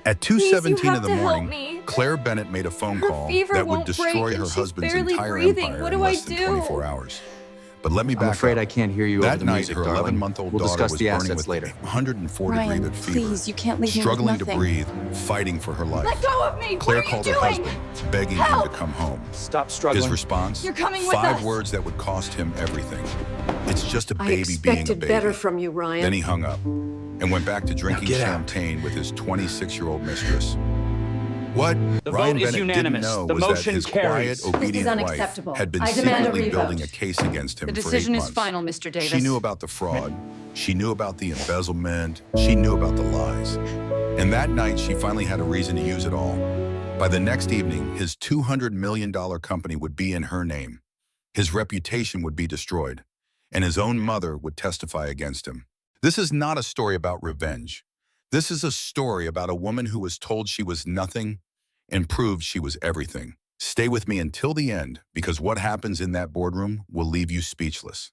At Please, you 2:17 in have the to help morning, me. Claire Bennett made a phone Her call fever that would won't destroy break, her and she's husband's barely entire breathing. empire What in do I less than do? 24 hours. But let me I'm back afraid up. I can't hear you over That the night, music, her darling. 11-month-old We'll daughter discuss was the burning assets with later. 140 Ryan, breathed fever, please, you can't leave me with struggling to nothing. breathe, fighting for her life. Let go of me! Claire What are you called her doing? husband, begging him Help! to come home. Stop struggling. His response? You're coming with 5 us. words that would cost him everything. It's just a I baby being a expected baby. better from you, Ryan. Then he hung up and went back to drinking get out. champagne with his 26-year-old mistress. What The Ryan vote is Bennett unanimous. didn't know The was that motion his carries. quiet, obedient wife unacceptable. had been I demand a secretly building a revote. case against him The for 8 decision is months. final, Mr. Davis. She knew about the fraud. She knew about the embezzlement. She knew about the lies. And that night, she finally had a reason to use it all. By the next evening, his $200 million company would be in her name. His reputation would be destroyed, and his own mother would testify against him. This is not a story about revenge. This is a story about a woman who was told she was nothing and proved she was everything. Stay with me until the end, because what happens in that boardroom will leave you speechless.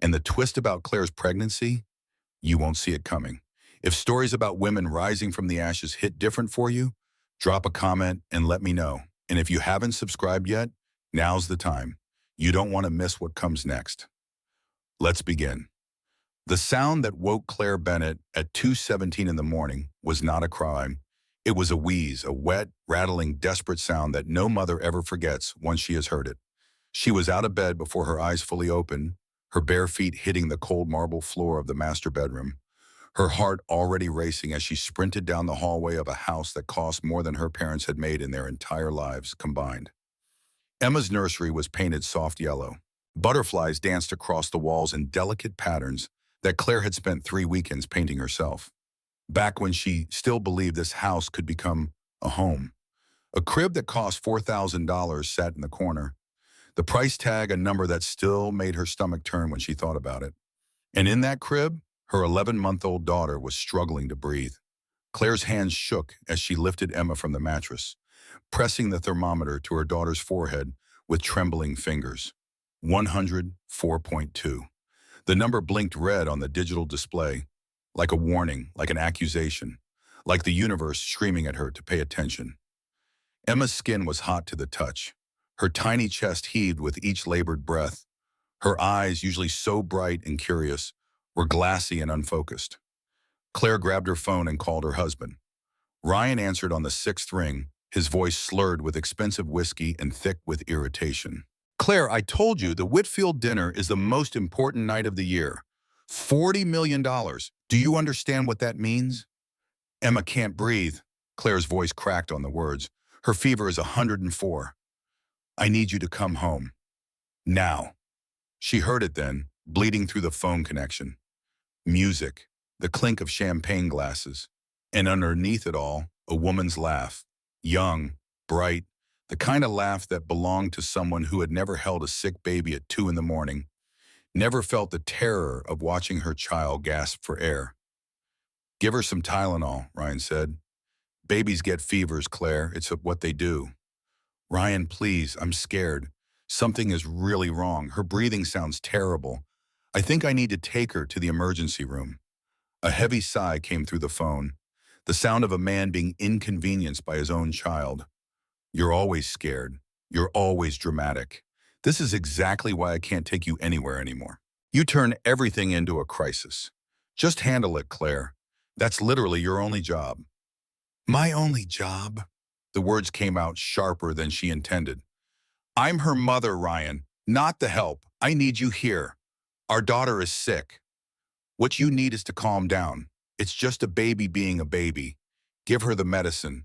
And the twist about Claire's pregnancy, you won't see it coming. If stories about women rising from the ashes hit different for you, drop a comment and let me know. And if you haven't subscribed yet, now's the time. You don't want to miss what comes next. Let's begin. The sound that woke Claire Bennett at 2:17 in the morning was not a cry. It was a wheeze, a wet, rattling, desperate sound that no mother ever forgets once she has heard it. She was out of bed before her eyes fully opened, her bare feet hitting the cold marble floor of the master bedroom, her heart already racing as she sprinted down the hallway of a house that cost more than her parents had made in their entire lives combined. Emma's nursery was painted soft yellow. Butterflies danced across the walls in delicate patterns that Claire had spent 3 weekends painting herself. Back when she still believed this house could become a home. A crib that cost $4,000 sat in the corner. The price tag, a number that still made her stomach turn when she thought about it. And in that crib, her 11-month-old daughter was struggling to breathe. Claire's hands shook as she lifted Emma from the mattress, pressing the thermometer to her daughter's forehead with trembling fingers. 104.2. The number blinked red on the digital display, like a warning, like an accusation, like the universe screaming at her to pay attention. Emma's skin was hot to the touch. Her tiny chest heaved with each labored breath. Her eyes, usually so bright and curious, were glassy and unfocused. Claire grabbed her phone and called her husband. Ryan answered on the 6th ring, his voice slurred with expensive whiskey and thick with irritation. Claire, I told you the Whitfield dinner is the most important night of the year. $40 million. Do you understand what that means? Emma can't breathe. Claire's voice cracked on the words. Her fever is 104. I need you to come home. Now. She heard it then, bleeding through the phone connection. Music, the clink of champagne glasses, and underneath it all, a woman's laugh. Young, bright, the kind of laugh that belonged to someone who had never held a sick baby at 2 in the morning, never felt the terror of watching her child gasp for air. Give her some Tylenol, Ryan said. Babies get fevers, Claire. It's what they do. Ryan, please, I'm scared. Something is really wrong. Her breathing sounds terrible. I think I need to take her to the emergency room. A heavy sigh came through the phone, the sound of a man being inconvenienced by his own child. You're always scared. You're always dramatic. This is exactly why I can't take you anywhere anymore. You turn everything into a crisis. Just handle it, Claire. That's literally your only job. My only job? The words came out sharper than she intended. I'm her mother, Ryan, not the help. I need you here. Our daughter is sick. What you need is to calm down. It's just a baby being a baby. Give her the medicine.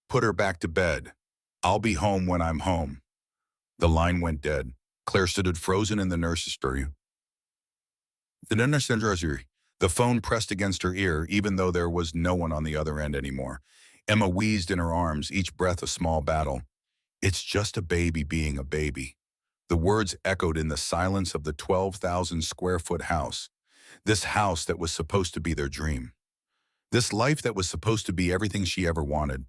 Put her back to bed. I'll be home when I'm home. The line went dead. Claire stood frozen in the nurse's nursery. The phone pressed against her ear, even though there was no one on the other end anymore. Emma wheezed in her arms, each breath a small battle. It's just a baby being a baby. The words echoed in the silence of the 12,000-square-foot house. This house that was supposed to be their dream. This life that was supposed to be everything she ever wanted.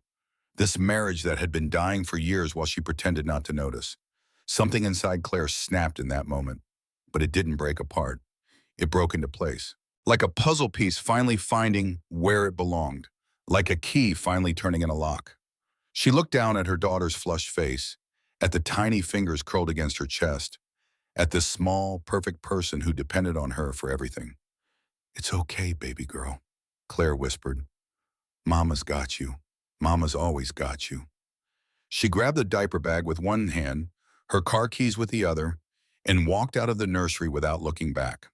This marriage that had been dying for years while she pretended not to notice. Something inside Claire snapped in that moment, but it didn't break apart. It broke into place, like a puzzle piece finally finding where it belonged. like a key finally turning in a lock. She looked down at her daughter's flushed face, at the tiny fingers curled against her chest, at this small, perfect person who depended on her for everything. "It's okay, baby girl," Claire whispered. "Mama's got you. Mama's always got you." She grabbed the diaper bag with one hand, her car keys with the other, and walked out of the nursery without looking back.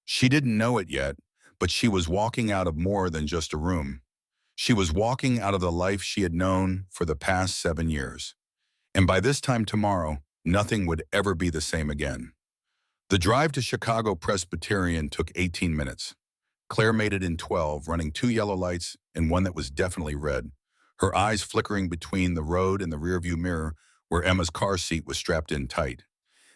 She didn't know it yet, but she was walking out of more than just a room. She was walking out of the life she had known for the past 7 years. And by this time tomorrow, nothing would ever be the same again. The drive to Chicago Presbyterian took 18 minutes. Claire made it in 12, running 2 yellow lights and one that was definitely red, her eyes flickering between the road and the rearview mirror where Emma's car seat was strapped in tight.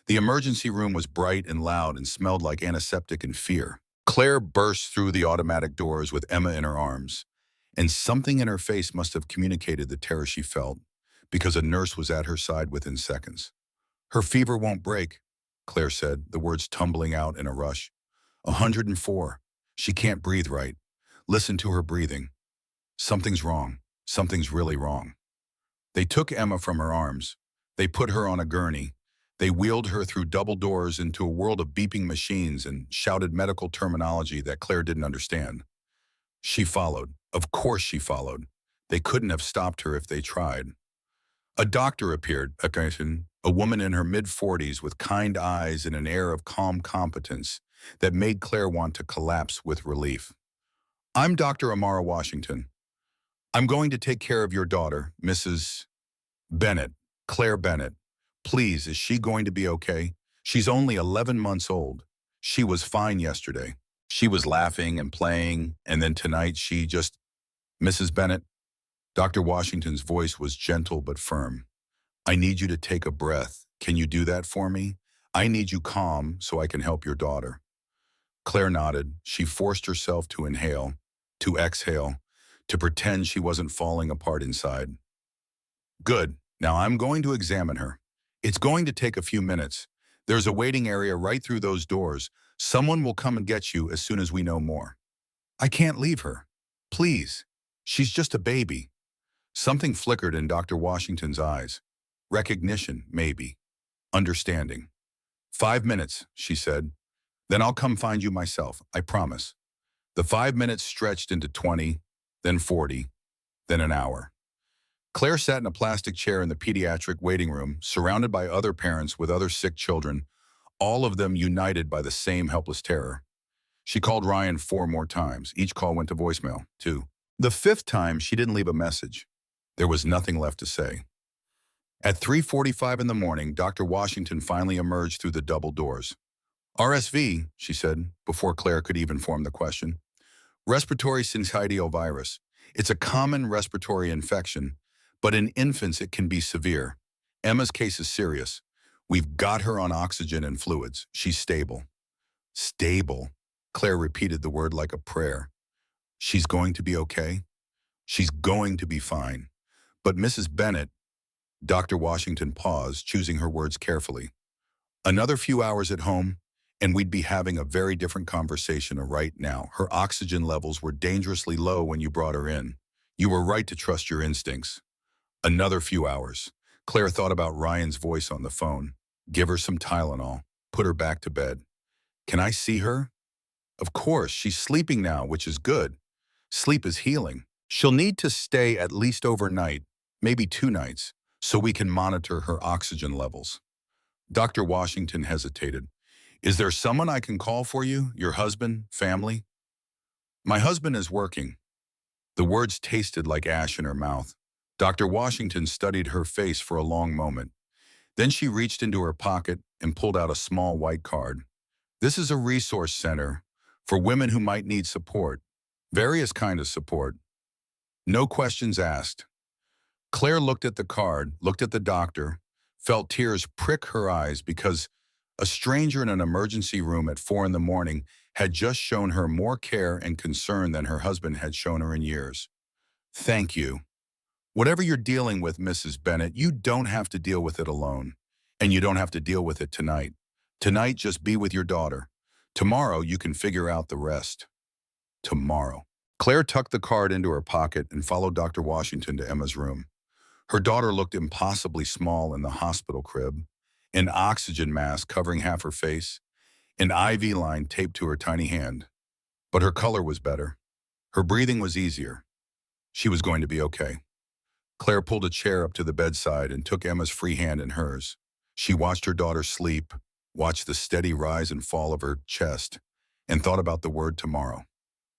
The emergency room was bright and loud and smelled like antiseptic and fear. Claire burst through the automatic doors with Emma in her arms, and something in her face must have communicated the terror she felt, because a nurse was at her side within seconds. "Her fever won't break," Claire said, the words tumbling out in a rush. 104. She can't breathe right. Listen to her breathing. Something's wrong. Something's really wrong. They took Emma from her arms. They put her on a gurney. They wheeled her through double doors into a world of beeping machines and shouted medical terminology that Claire didn't understand. She followed. Of course she followed. They couldn't have stopped her if they tried. A doctor appeared, a woman in her mid-40s with kind eyes and an air of calm competence that made Claire want to collapse with relief. "I'm Dr. Amara Washington. I'm going to take care of your daughter, Mrs. Bennett, Claire Bennett. Please, is she going to be okay? She's only 11 months old. She was fine yesterday. She was laughing and playing, and then tonight she just..." "Mrs. Bennett," Dr. Washington's voice was gentle but firm. "I need you to take a breath. Can you do that for me? I need you calm so I can help your daughter." Claire nodded. She forced herself to inhale, to exhale, to pretend she wasn't falling apart inside. "Good. Now I'm going to examine her. It's going to take a few minutes. There's a waiting area right through those doors. Someone will come and get you as soon as we know more." "I can't leave her. Please. She's just a baby." Something flickered in Dr. Washington's eyes. Recognition, maybe. Understanding. "5 minutes," she said. "Then I'll come find you myself, I promise." The 5 minutes stretched into 20, then 40, then an hour. Claire sat in a plastic chair in the pediatric waiting room, surrounded by other parents with other sick children, all of them united by the same helpless terror. She called Ryan 4 more times. Each call went to voicemail, too. The 5th time, she didn't leave a message. There was nothing left to say. At 3:45 in the morning, Dr. Washington finally emerged through the double doors. "RSV," she said, before Claire could even form the question. "Respiratory syncytial virus. It's a common respiratory infection, but in infants it can be severe. Emma's case is serious. We've got her on oxygen and fluids. She's stable." "Stable," Claire repeated the word like a prayer. "She's going to be okay? She's going to be fine. But Mrs. Bennett..." Dr. Washington paused, choosing her words carefully. "Another few hours at home, and we'd be having a very different conversation right now. Her oxygen levels were dangerously low when you brought her in. You were right to trust your instincts." Another few hours. Claire thought about Ryan's voice on the phone. Give her some Tylenol. Put her back to bed. "Can I see her?" "Of course, she's sleeping now, which is good. Sleep is healing. She'll need to stay at least overnight, maybe 2 nights, so we can monitor her oxygen levels." Dr. Washington hesitated. "Is there someone I can call for you? Your husband? Family?" "My husband is working." The words tasted like ash in her mouth. Dr. Washington studied her face for a long moment. Then she reached into her pocket and pulled out a small white card. "This is a resource center for women who might need support. Various kinds of support. No questions asked." Claire looked at the card, looked at the doctor, felt tears prick her eyes because a stranger in an emergency room at 4 in the morning had just shown her more care and concern than her husband had shown her in years. "Thank you. Whatever you're dealing with, Mrs. Bennett, you don't have to deal with it alone. And you don't have to deal with it tonight. Tonight, just be with your daughter. Tomorrow, you can figure out the rest." Tomorrow. Claire tucked the card into her pocket and followed Dr. Washington to Emma's room. Her daughter looked impossibly small in the hospital crib, an oxygen mask covering half her face, an IV line taped to her tiny hand. But her color was better. Her breathing was easier. She was going to be okay. Claire pulled a chair up to the bedside and took Emma's free hand in hers. She watched her daughter sleep, watched the steady rise and fall of her chest, and thought about the word tomorrow.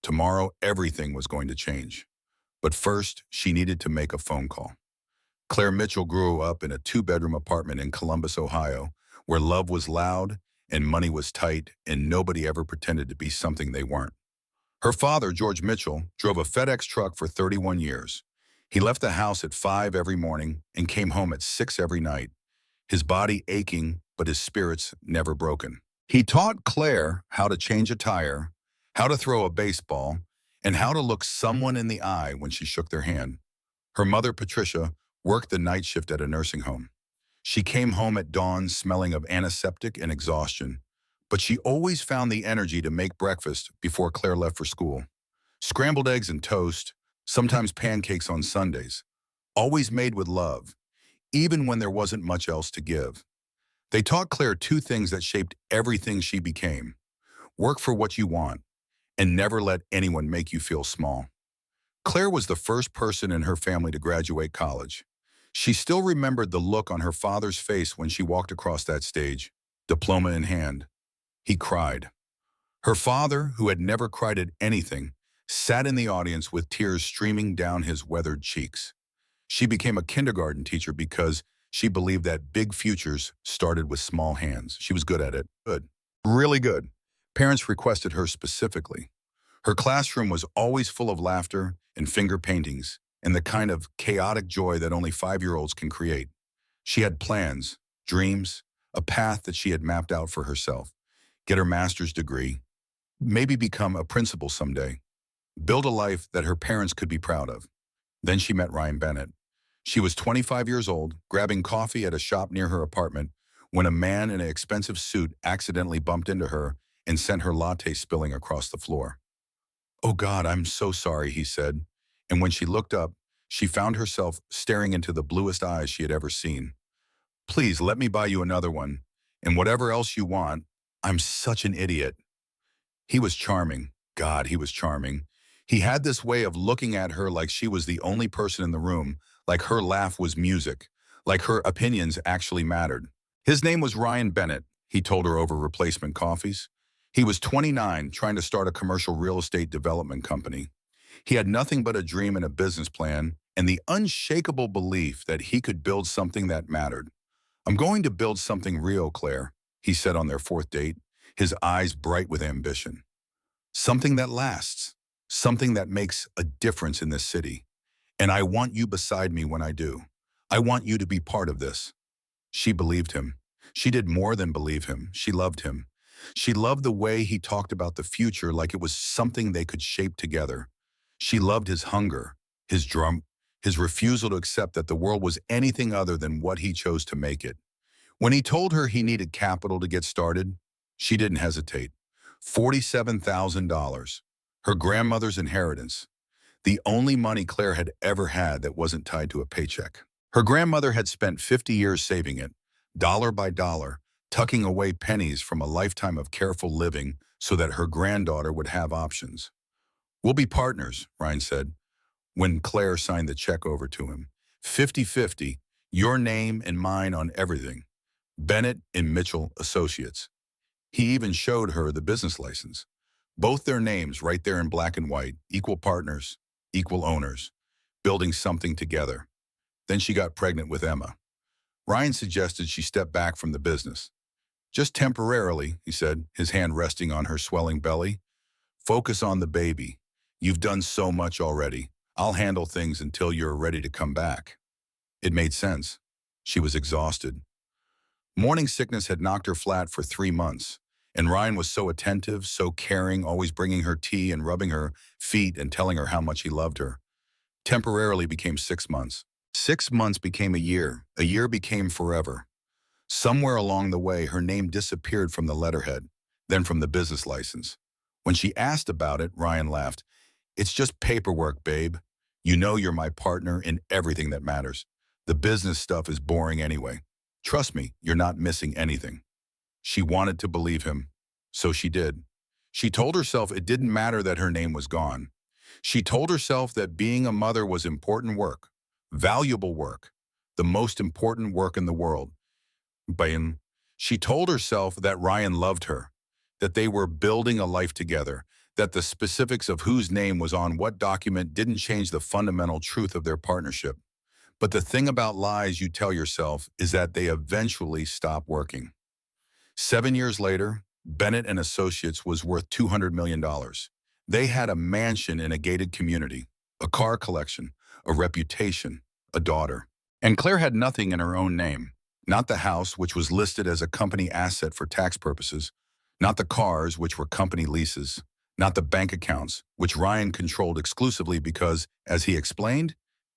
Tomorrow, everything was going to change. But first, she needed to make a phone call. Claire Mitchell grew up in a two-bedroom apartment in Columbus, Ohio, where love was loud and money was tight and nobody ever pretended to be something they weren't. Her father, George Mitchell, drove a FedEx truck for 31 years. He left the house at 5 every morning and came home at 6 every night, his body aching but his spirits never broken. He taught Claire how to change a tire, how to throw a baseball, and how to look someone in the eye when she shook their hand. Her mother, Patricia, worked the night shift at a nursing home. She came home at dawn smelling of antiseptic and exhaustion, but she always found the energy to make breakfast before Claire left for school. Scrambled eggs and toast, sometimes pancakes on Sundays, always made with love, even when there wasn't much else to give. They taught Claire two things that shaped everything she became: work for what you want, and never let anyone make you feel small. Claire was the first person in her family to graduate college. She still remembered the look on her father's face when she walked across that stage, diploma in hand. He cried. Her father, who had never cried at anything, sat in the audience with tears streaming down his weathered cheeks. She became a kindergarten teacher because she believed that big futures started with small hands. She was good at it. Good. Really good. Parents requested her specifically. Her classroom was always full of laughter and finger paintings and the kind of chaotic joy that only 5-year-olds can create. She had plans, dreams, a path that she had mapped out for herself. Get her master's degree, maybe become a principal someday, build a life that her parents could be proud of. Then she met Ryan Bennett. She was 25 years old, grabbing coffee at a shop near her apartment, when a man in an expensive suit accidentally bumped into her and sent her latte spilling across the floor. "Oh God, I'm so sorry," he said. And when she looked up, she found herself staring into the bluest eyes she had ever seen. "Please, let me buy you another one. And whatever else you want, I'm such an idiot." He was charming. God, he was charming. He had this way of looking at her like she was the only person in the room, like her laugh was music, like her opinions actually mattered. His name was Ryan Bennett, he told her over replacement coffees. He was 29, trying to start a commercial real estate development company. He had nothing but a dream and a business plan, and the unshakable belief that he could build something that mattered. "I'm going to build something real, Claire," he said on their fourth date, his eyes bright with ambition. "Something that lasts, something that makes a difference in this city. And I want you beside me when I do. I want you to be part of this." She believed him. She did more than believe him. She loved him. She loved the way he talked about the future like it was something they could shape together. She loved his hunger, his refusal to accept that the world was anything other than what he chose to make it. When he told her he needed capital to get started, she didn't hesitate. $47,000, her grandmother's inheritance, the only money Claire had ever had that wasn't tied to a paycheck. Her grandmother had spent 50 years saving it, dollar by dollar, tucking away pennies from a lifetime of careful living so that her granddaughter would have options. "We'll be partners," Ryan said, when Claire signed the check over to him. 50-50, your name and mine on everything. Bennett and Mitchell Associates. He even showed her the business license. Both their names right there in black and white, equal partners, equal owners, building something together. Then she got pregnant with Emma. Ryan suggested she step back from the business. "Just temporarily," he said, his hand resting on her swelling belly. "Focus on the baby. You've done so much already. I'll handle things until you're ready to come back." It made sense. She was exhausted. Morning sickness had knocked her flat for 3 months, and Ryan was so attentive, so caring, always bringing her tea and rubbing her feet and telling her how much he loved her. Temporarily became 6 months. 6 months became a year became forever. Somewhere along the way, her name disappeared from the letterhead, then from the business license. When she asked about it, Ryan laughed. It's just paperwork, babe. You know you're my partner in everything that matters. The business stuff is boring anyway. Trust me, you're not missing anything. She wanted to believe him, so she did. She told herself it didn't matter that her name was gone. She told herself that being a mother was important work, valuable work, the most important work in the world. Bam. She told herself that Ryan loved her, that they were building a life together, that the specifics of whose name was on what document didn't change the fundamental truth of their partnership. But the thing about lies you tell yourself is that they eventually stop working. 7 years later, Bennett and Associates was worth $200 million. They had a mansion in a gated community, a car collection, a reputation, a daughter. And Claire had nothing in her own name. Not the house, which was listed as a company asset for tax purposes. Not the cars, which were company leases. Not the bank accounts, which Ryan controlled exclusively because, as he explained,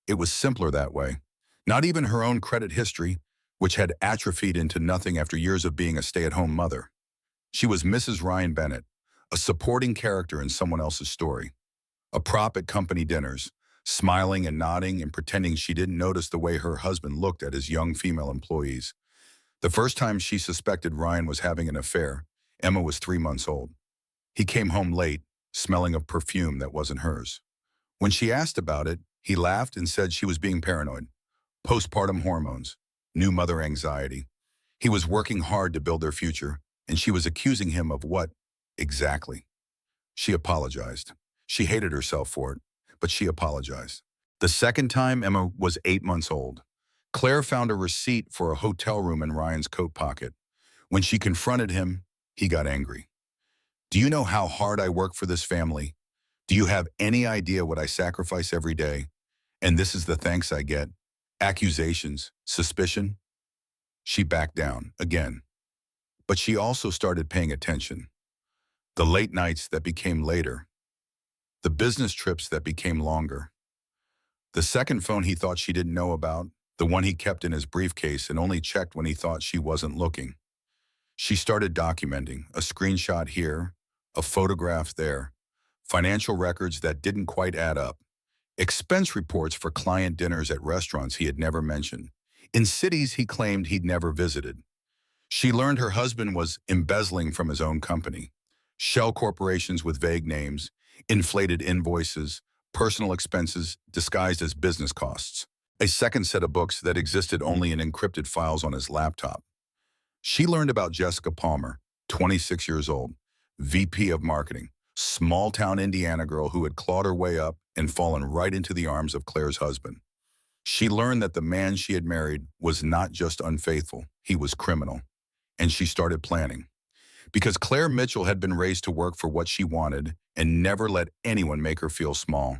it was simpler that way. Not even her own credit history, which had atrophied into nothing after years of being a stay-at-home mother. She was Mrs. Ryan Bennett, a supporting character in someone else's story. A prop at company dinners, smiling and nodding and pretending she didn't notice the way her husband looked at his young female employees. The first time she suspected Ryan was having an affair, Emma was 3 months old. He came home late, smelling of perfume that wasn't hers. When she asked about it, he laughed and said she was being paranoid. Postpartum hormones, new mother anxiety. He was working hard to build their future, and she was accusing him of what exactly? She apologized. She hated herself for it, but she apologized. The second time, Emma was 8 months old. Claire found a receipt for a hotel room in Ryan's coat pocket. When she confronted him, he got angry. Do you know how hard I work for this family? Do you have any idea what I sacrifice every day? And this is the thanks I get. Accusations, suspicion. She backed down, again. But she also started paying attention. The late nights that became later. The business trips that became longer. The second phone he thought she didn't know about, the one he kept in his briefcase and only checked when he thought she wasn't looking. She started documenting, a screenshot here, a photograph there, financial records that didn't quite add up, expense reports for client dinners at restaurants he had never mentioned, in cities he claimed he'd never visited. She learned her husband was embezzling from his own company, shell corporations with vague names, inflated invoices, personal expenses disguised as business costs, a second set of books that existed only in encrypted files on his laptop. She learned about Jessica Palmer, 26 years old, VP of Marketing, small-town Indiana girl who had clawed her way up and fallen right into the arms of Claire's husband. She learned that the man she had married was not just unfaithful, he was criminal. And she started planning. Because Claire Mitchell had been raised to work for what she wanted and never let anyone make her feel small.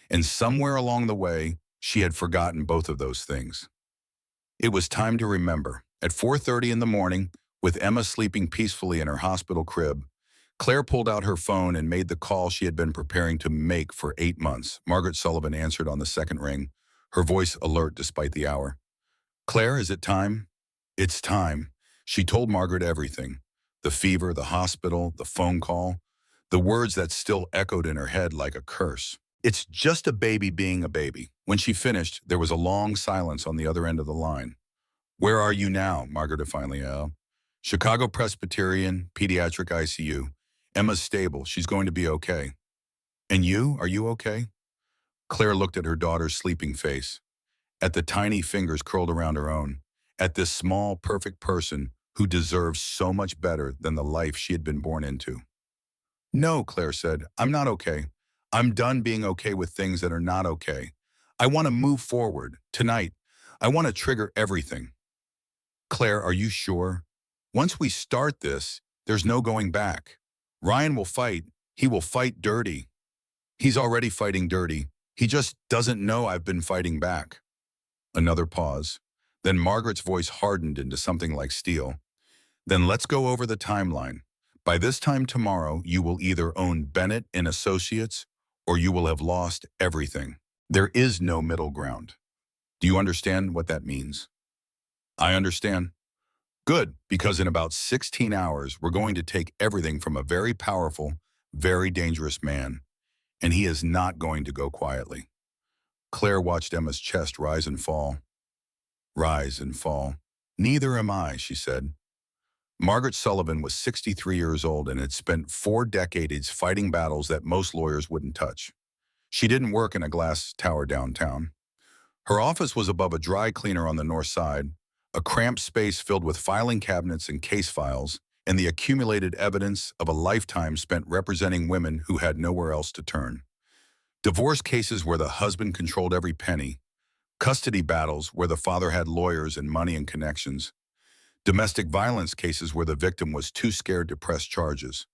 And somewhere along the way, she had forgotten both of those things. It was time to remember. At 4:30 in the morning, with Emma sleeping peacefully in her hospital crib, Claire pulled out her phone and made the call she had been preparing to make for 8 months. Margaret Sullivan answered on the second ring, her voice alert despite the hour. Claire, is it time? It's time. She told Margaret everything. The fever, the hospital, the phone call, the words that still echoed in her head like a curse. It's just a baby being a baby. When she finished, there was a long silence on the other end of the line. Where are you now? Margaret finally asked. Chicago Presbyterian, pediatric ICU. Emma's stable. She's going to be okay. And you? Are you okay? Claire looked at her daughter's sleeping face, at the tiny fingers curled around her own, at this small, perfect person who deserves so much better than the life she had been born into. No, Claire said, I'm not okay. I'm done being okay with things that are not okay. I want to move forward, tonight. I want to trigger everything. Claire, are you sure? Once we start this, there's no going back. Ryan will fight. He will fight dirty. He's already fighting dirty. He just doesn't know I've been fighting back. Another pause. Then Margaret's voice hardened into something like steel. Then let's go over the timeline. By this time tomorrow, you will either own Bennett and Associates or you will have lost everything. There is no middle ground. Do you understand what that means? I understand. Good, because in about 16 hours, we're going to take everything from a very powerful, very dangerous man, and he is not going to go quietly. Claire watched Emma's chest rise and fall. Rise and fall. Neither am I, she said. Margaret Sullivan was 63 years old and had spent 4 decades fighting battles that most lawyers wouldn't touch. She didn't work in a glass tower downtown. Her office was above a dry cleaner on the north side, a cramped space filled with filing cabinets and case files, and the accumulated evidence of a lifetime spent representing women who had nowhere else to turn. Divorce cases where the husband controlled every penny, custody battles where the father had lawyers and money and connections, domestic violence cases where the victim was too scared to press charges.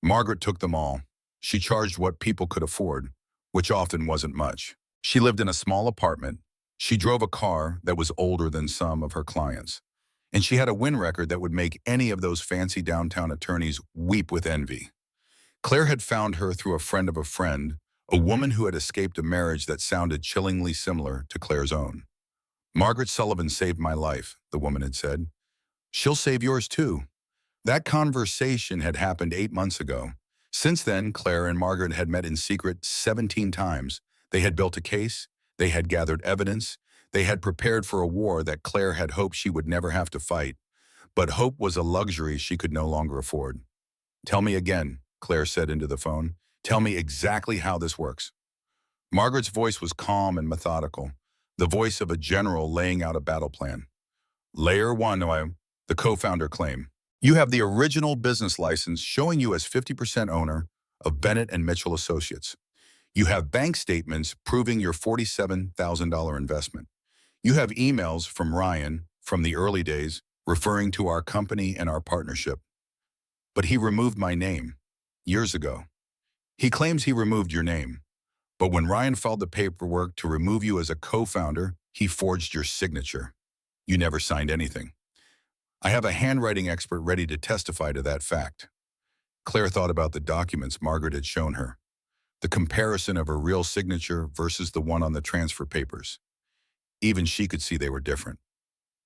Margaret took them all. She charged what people could afford, which often wasn't much. She lived in a small apartment. She drove a car that was older than some of her clients. And she had a win record that would make any of those fancy downtown attorneys weep with envy. Claire had found her through a friend of a friend, a woman who had escaped a marriage that sounded chillingly similar to Claire's own. Margaret Sullivan saved my life, the woman had said. She'll save yours too. That conversation had happened 8 months ago. Since then, Claire and Margaret had met in secret 17 times. They had built a case, they had gathered evidence, they had prepared for a war that Claire had hoped she would never have to fight. But hope was a luxury she could no longer afford. Tell me again, Claire said into the phone. Tell me exactly how this works. Margaret's voice was calm and methodical, the voice of a general laying out a battle plan. Layer 1, the co-founder claim. You have the original business license showing you as 50% owner of Bennett and Mitchell Associates. You have bank statements proving your $47,000 investment. You have emails from Ryan from the early days referring to our company and our partnership. But he removed my name years ago. He claims he removed your name. But when Ryan filed the paperwork to remove you as a co-founder, he forged your signature. You never signed anything. I have a handwriting expert ready to testify to that fact. Claire thought about the documents Margaret had shown her, the comparison of her real signature versus the one on the transfer papers. Even she could see they were different.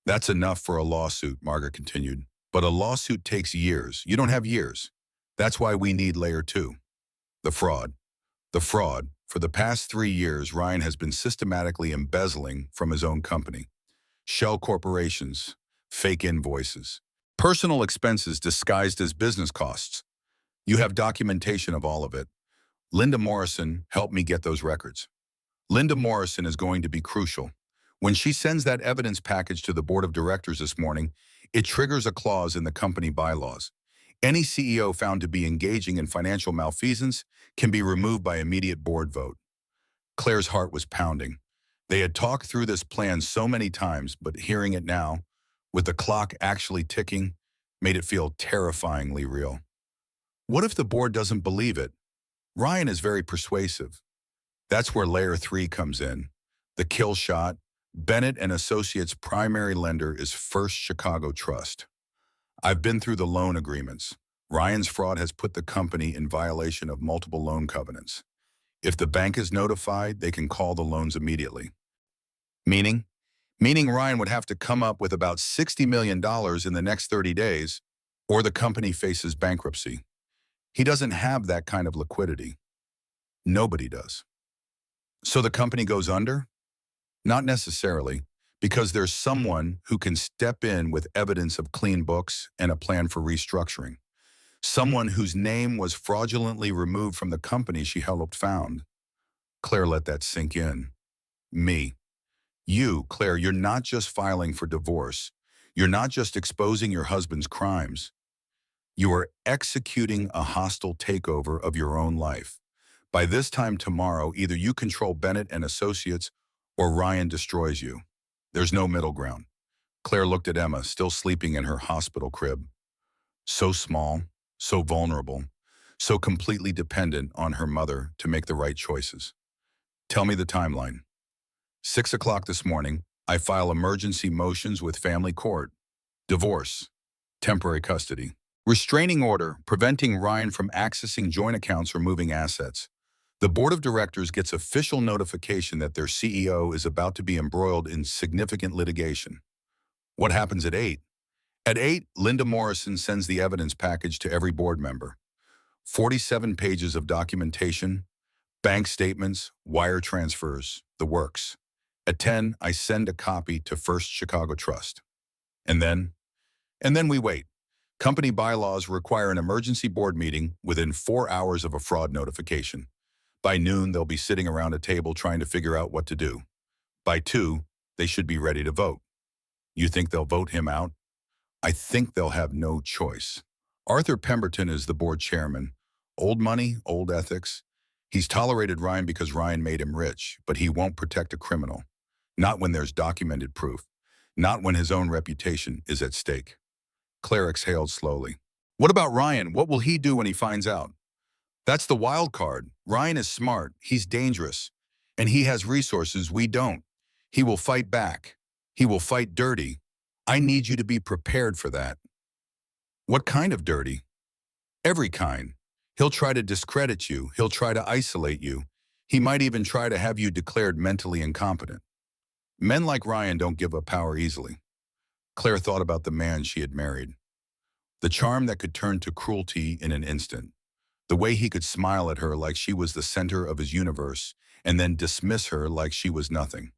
That's enough for a lawsuit, Margaret continued. But a lawsuit takes years. You don't have years. That's why we need layer 2. The fraud. The fraud. For the past 3 years, Ryan has been systematically embezzling from his own company. Shell corporations, fake invoices, personal expenses disguised as business costs. You have documentation of all of it. Linda Morrison helped me get those records. Linda Morrison is going to be crucial. When she sends that evidence package to the board of directors this morning, it triggers a clause in the company bylaws. Any CEO found to be engaging in financial malfeasance can be removed by immediate board vote. Claire's heart was pounding. They had talked through this plan so many times, but hearing it now, with the clock actually ticking, made it feel terrifyingly real. What if the board doesn't believe it? Ryan is very persuasive. That's where layer 3 comes in. The kill shot. Bennett and Associates' primary lender is First Chicago Trust. I've been through the loan agreements. Ryan's fraud has put the company in violation of multiple loan covenants. If the bank is notified, they can call the loans immediately. Meaning Ryan would have to come up with about $60 million in the next 30 days, or the company faces bankruptcy. He doesn't have that kind of liquidity. Nobody does. So the company goes under? Not necessarily, because there's someone who can step in with evidence of clean books and a plan for restructuring. Someone whose name was fraudulently removed from the company she helped found. Claire let that sink in. Me. You, Claire, you're not just filing for divorce. You're not just exposing your husband's crimes. You are executing a hostile takeover of your own life. By this time tomorrow, either you control Bennett and Associates or Ryan destroys you. There's no middle ground. Claire looked at Emma, still sleeping in her hospital crib. So small, so vulnerable, so completely dependent on her mother to make the right choices. Tell me the timeline. 6 o'clock this morning, I file emergency motions with family court. Divorce. Temporary custody. Restraining order, preventing Ryan from accessing joint accounts or moving assets. The board of directors gets official notification that their CEO is about to be embroiled in significant litigation. What happens at 8? At 8, Linda Morrison sends the evidence package to every board member. 47 pages of documentation, Bank statements, wire transfers, the works. At 10, I send a copy to First Chicago Trust. And then, and then we wait. Company bylaws require an emergency board meeting within 4 hours of a fraud notification. By noon, they'll be sitting around a table trying to figure out what to do. By 2, they should be ready to vote. You think they'll vote him out? I think they'll have no choice. Arthur Pemberton is the board chairman. Old money, old ethics. He's tolerated Ryan because Ryan made him rich, but he won't protect a criminal. Not when there's documented proof. Not when his own reputation is at stake. Claire exhaled slowly. What about Ryan? What will he do when he finds out? That's the wild card. Ryan is smart. He's dangerous. And he has resources we don't. He will fight back. He will fight dirty. I need you to be prepared for that. What kind of dirty? Every kind. He'll try to discredit you. He'll try to isolate you. He might even try to have you declared mentally incompetent. Men like Ryan don't give up power easily. Claire thought about the man she had married. The charm that could turn to cruelty in an instant. The way he could smile at her like she was the center of his universe and then dismiss her like she was nothing.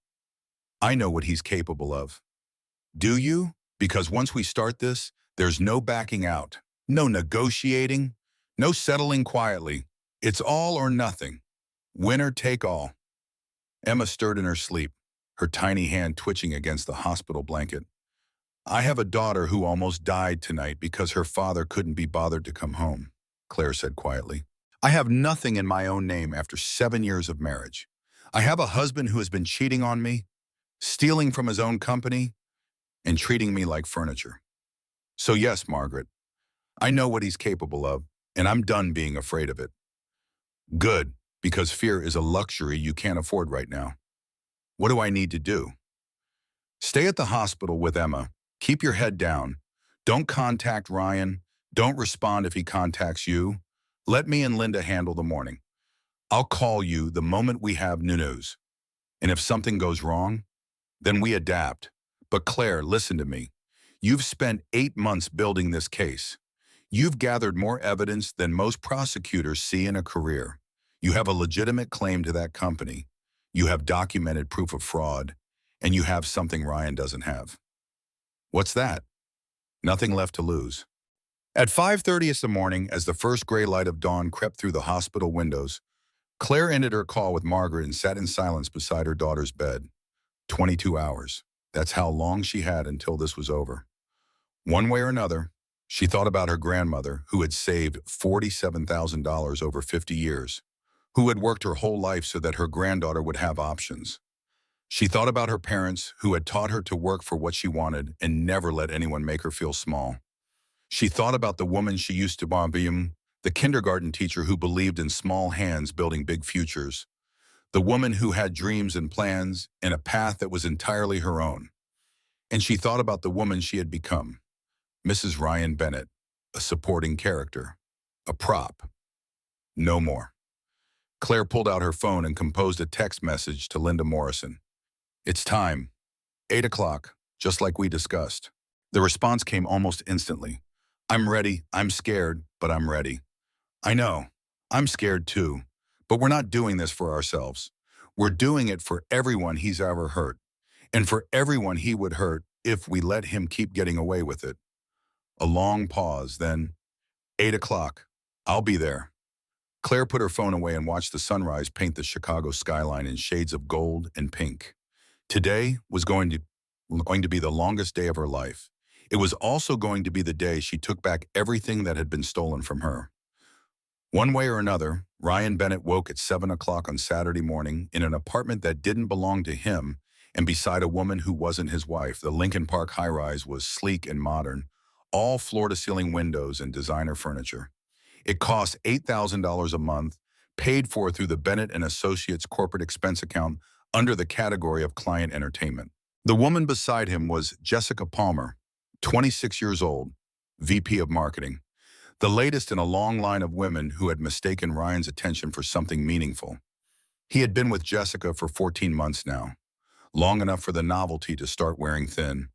I know what he's capable of. Do you? Because once we start this, there's no backing out, no negotiating, no settling quietly. It's all or nothing. Winner take all. Emma stirred in her sleep, her tiny hand twitching against the hospital blanket. I have a daughter who almost died tonight because her father couldn't be bothered to come home, Claire said quietly. I have nothing in my own name after 7 years of marriage. I have a husband who has been cheating on me, stealing from his own company, and treating me like furniture. So yes, Margaret, I know what he's capable of, and I'm done being afraid of it. Good, because fear is a luxury you can't afford right now. What do I need to do? Stay at the hospital with Emma. Keep your head down. Don't contact Ryan. Don't respond if he contacts you. Let me and Linda handle the morning. I'll call you the moment we have new news. And if something goes wrong, then we adapt. But Claire, listen to me. You've spent 8 months building this case. You've gathered more evidence than most prosecutors see in a career. You have a legitimate claim to that company. You have documented proof of fraud, and you have something Ryan doesn't have. What's that? Nothing left to lose. At 5:30 in the morning, as the first gray light of dawn crept through the hospital windows, Claire ended her call with Margaret and sat in silence beside her daughter's bed. 22 hours. That's how long she had until this was over. One way or another, she thought about her grandmother, who had saved $47,000 over 50 years, who had worked her whole life so that her granddaughter would have options. She thought about her parents, who had taught her to work for what she wanted and never let anyone make her feel small. She thought about the woman she used to be, the kindergarten teacher who believed in small hands building big futures, the woman who had dreams and plans and a path that was entirely her own. And she thought about the woman she had become, Mrs. Ryan Bennett, a supporting character, a prop. No more. Claire pulled out her phone and composed a text message to Linda Morrison. It's time. 8 o'clock, just like we discussed. The response came almost instantly. I'm ready, I'm scared, but I'm ready. I know, I'm scared too, but we're not doing this for ourselves. We're doing it for everyone he's ever hurt, and for everyone he would hurt if we let him keep getting away with it. A long pause, then, 8 o'clock, I'll be there. Claire put her phone away and watched the sunrise paint the Chicago skyline in shades of gold and pink. Today was going to be the longest day of her life. It was also going to be the day she took back everything that had been stolen from her. One way or another, Ryan Bennett woke at 7 o'clock on Saturday morning in an apartment that didn't belong to him and beside a woman who wasn't his wife. The Lincoln Park high-rise was sleek and modern, all floor-to-ceiling windows and designer furniture. It cost $8,000 a month, paid for through the Bennett and Associates corporate expense account under the category of client entertainment. The woman beside him was Jessica Palmer, 26 years old, VP of Marketing, the latest in a long line of women who had mistaken Ryan's attention for something meaningful. He had been with Jessica for 14 months now, long enough for the novelty to start wearing thin,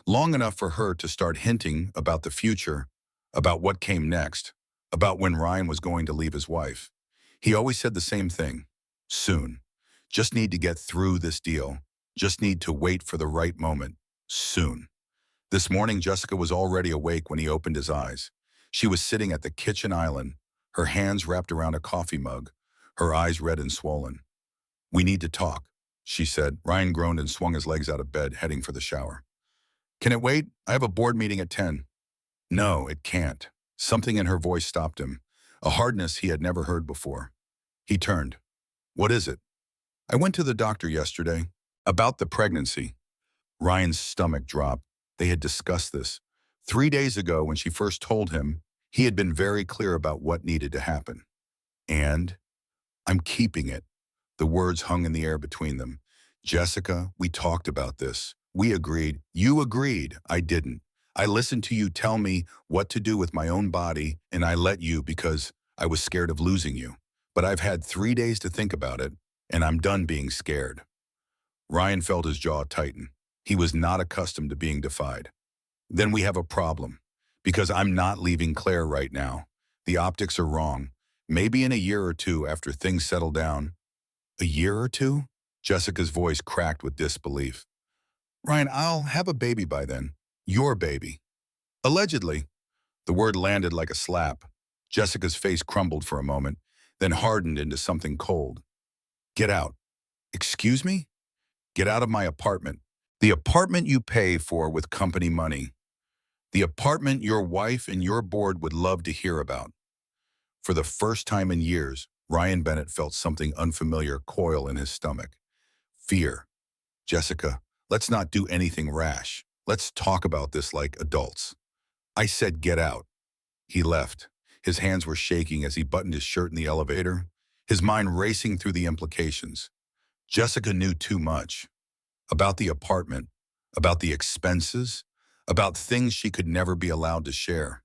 long enough for her to start hinting about the future, about what came next, about when Ryan was going to leave his wife. He always said the same thing. Soon. Just need to get through this deal. Just need to wait for the right moment. Soon. This morning, Jessica was already awake when he opened his eyes. She was sitting at the kitchen island, her hands wrapped around a coffee mug, her eyes red and swollen. "We need to talk," she said. Ryan groaned and swung his legs out of bed, heading for the shower. "Can it wait? I have a board meeting at 10. "No, it can't." Something in her voice stopped him, a hardness he had never heard before. He turned. "What is it?" "I went to the doctor yesterday. About the pregnancy." Ryan's stomach dropped. They had discussed this. 3 days ago, when she first told him, he had been very clear about what needed to happen. "And I'm keeping it." The words hung in the air between them. "Jessica, we talked about this. We agreed. You agreed. I didn't. I listened to you tell me what to do with my own body, and I let you because I was scared of losing you. But I've had 3 days to think about it, and I'm done being scared." Ryan felt his jaw tighten. He was not accustomed to being defied. "Then we have a problem, because I'm not leaving Claire right now. The optics are wrong. Maybe in a year or two after things settle down." "A year or two?" Jessica's voice cracked with disbelief. "Ryan, I'll have a baby by then. Your baby." "Allegedly." The word landed like a slap. Jessica's face crumbled for a moment, then hardened into something cold. "Get out." "Excuse me?" "Get out of my apartment. The apartment you pay for with company money. The apartment your wife and your board would love to hear about." For the first time in years, Ryan Bennett felt something unfamiliar coil in his stomach. Fear. "Jessica, let's not do anything rash. Let's talk about this like adults." "I said get out." He left. His hands were shaking as he buttoned his shirt in the elevator, his mind racing through the implications. Jessica knew too much. About the apartment, about the expenses, about things she could never be allowed to share.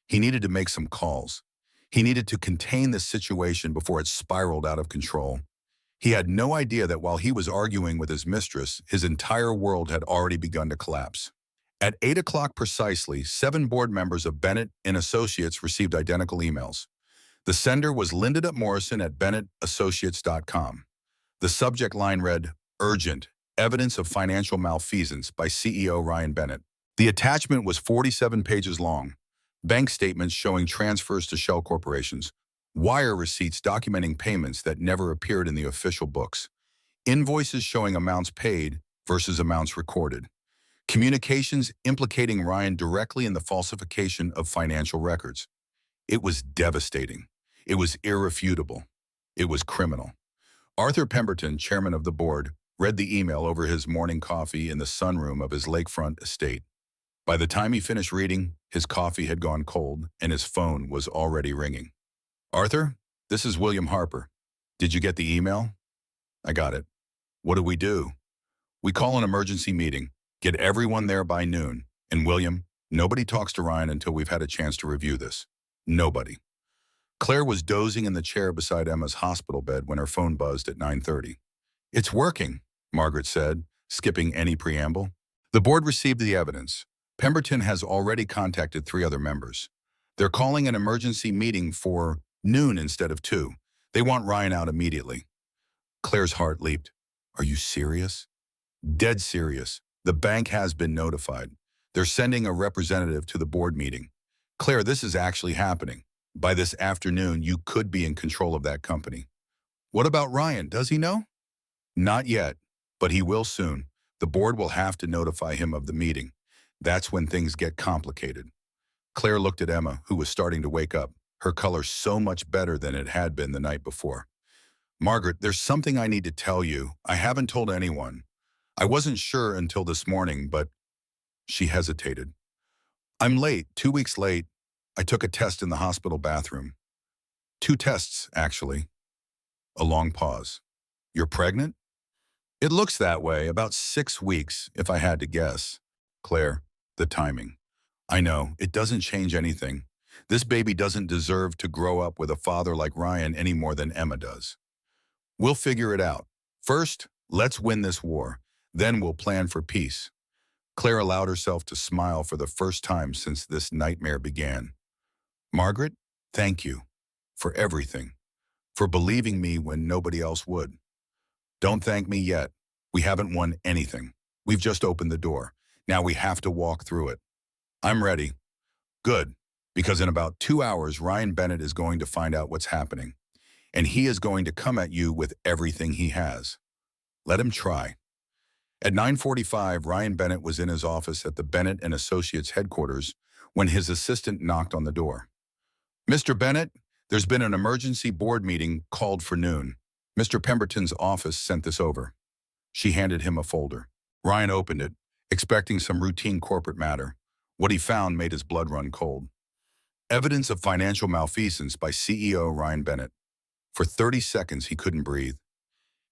He needed to make some calls. He needed to contain the situation before it spiraled out of control. He had no idea that while he was arguing with his mistress, his entire world had already begun to collapse. At 8 o'clock precisely, 7 board members of Bennett and Associates received identical emails. The sender was Linda Morrison at bennettassociates.com. The subject line read, "Urgent, Evidence of Financial Malfeasance by CEO Ryan Bennett." The attachment was 47 pages long. Bank statements showing transfers to shell corporations, wire receipts documenting payments that never appeared in the official books, invoices showing amounts paid versus amounts recorded, communications implicating Ryan directly in the falsification of financial records. It was devastating. It was irrefutable. It was criminal. Arthur Pemberton, chairman of the board, read the email over his morning coffee in the sunroom of his lakefront estate. By the time he finished reading, his coffee had gone cold and his phone was already ringing. "Arthur, this is William Harper. Did you get the email?" "I got it." "What do we do?" "We call an emergency meeting. Get everyone there by noon. And William, nobody talks to Ryan until we've had a chance to review this. Nobody." Claire was dozing in the chair beside Emma's hospital bed when her phone buzzed at 9:30. "It's working," Margaret said, skipping any preamble. "The board received the evidence. Pemberton has already contacted 3 other members. They're calling an emergency meeting for noon instead of 2. They want Ryan out immediately." Claire's heart leaped. "Are you serious?" "Dead serious. The bank has been notified. They're sending a representative to the board meeting. Claire, this is actually happening. By this afternoon, you could be in control of that company." "What about Ryan? Does he know?" "Not yet, but he will soon. The board will have to notify him of the meeting. That's when things get complicated." Claire looked at Emma, who was starting to wake up, her color so much better than it had been the night before. "Margaret, there's something I need to tell you. I haven't told anyone. I wasn't sure until this morning, but—" She hesitated. "I'm late, 2 weeks late. I took a test in the hospital bathroom. 2 tests, actually." A long pause. "You're pregnant?" "It looks that way, about 6 weeks, if I had to guess." "Claire, the timing. I know, it doesn't change anything. This baby doesn't deserve to grow up with a father like Ryan any more than Emma does. We'll figure it out. First, let's win this war. Then we'll plan for peace." Claire allowed herself to smile for the first time since this nightmare began. "Margaret, thank you for everything. for believing me when nobody else would. Don't thank me yet. We haven't won anything. We've just opened the door. Now we have to walk through it. I'm ready. Good. Because in about 2 hours, Ryan Bennett is going to find out what's happening. And he is going to come at you with everything he has. Let him try. At 9:45, Ryan Bennett was in his office at the Bennett and Associates headquarters when his assistant knocked on the door. Mr. Bennett, there's been an emergency board meeting called for noon. Mr. Pemberton's office sent this over. She handed him a folder. Ryan opened it, expecting some routine corporate matter. What he found made his blood run cold. Evidence of financial malfeasance by CEO Ryan Bennett. For 30 seconds, he couldn't breathe.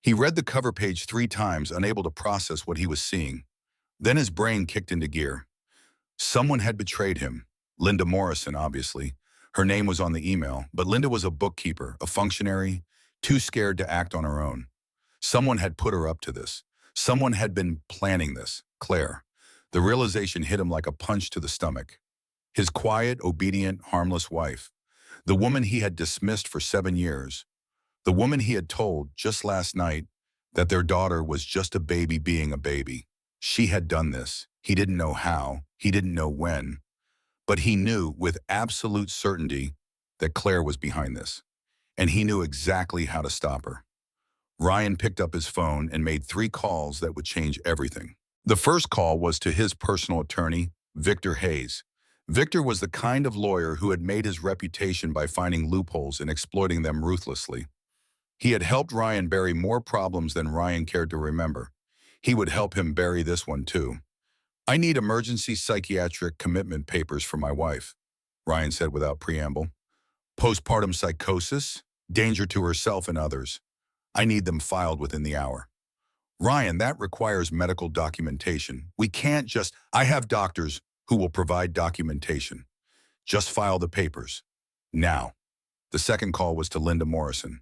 He read the cover page 3 times, unable to process what he was seeing. Then his brain kicked into gear. Someone had betrayed him. Linda Morrison, obviously. Her name was on the email, but Linda was a bookkeeper, a functionary, too scared to act on her own. Someone had put her up to this. Someone had been planning this. Claire. The realization hit him like a punch to the stomach. His quiet, obedient, harmless wife. The woman he had dismissed for 7 years. The woman he had told just last night that their daughter was just a baby being a baby. She had done this. He didn't know how. He didn't know when. But he knew with absolute certainty that Claire was behind this. And he knew exactly how to stop her. Ryan picked up his phone and made 3 calls that would change everything. The first call was to his personal attorney, Victor Hayes. Victor was the kind of lawyer who had made his reputation by finding loopholes and exploiting them ruthlessly. He had helped Ryan bury more problems than Ryan cared to remember. He would help him bury this one too. I need emergency psychiatric commitment papers for my wife, Ryan said without preamble. Postpartum psychosis, danger to herself and others. I need them filed within the hour. Ryan, that requires medical documentation. We can't just, I have doctors who will provide documentation. Just file the papers. Now. The second call was to Linda Morrison.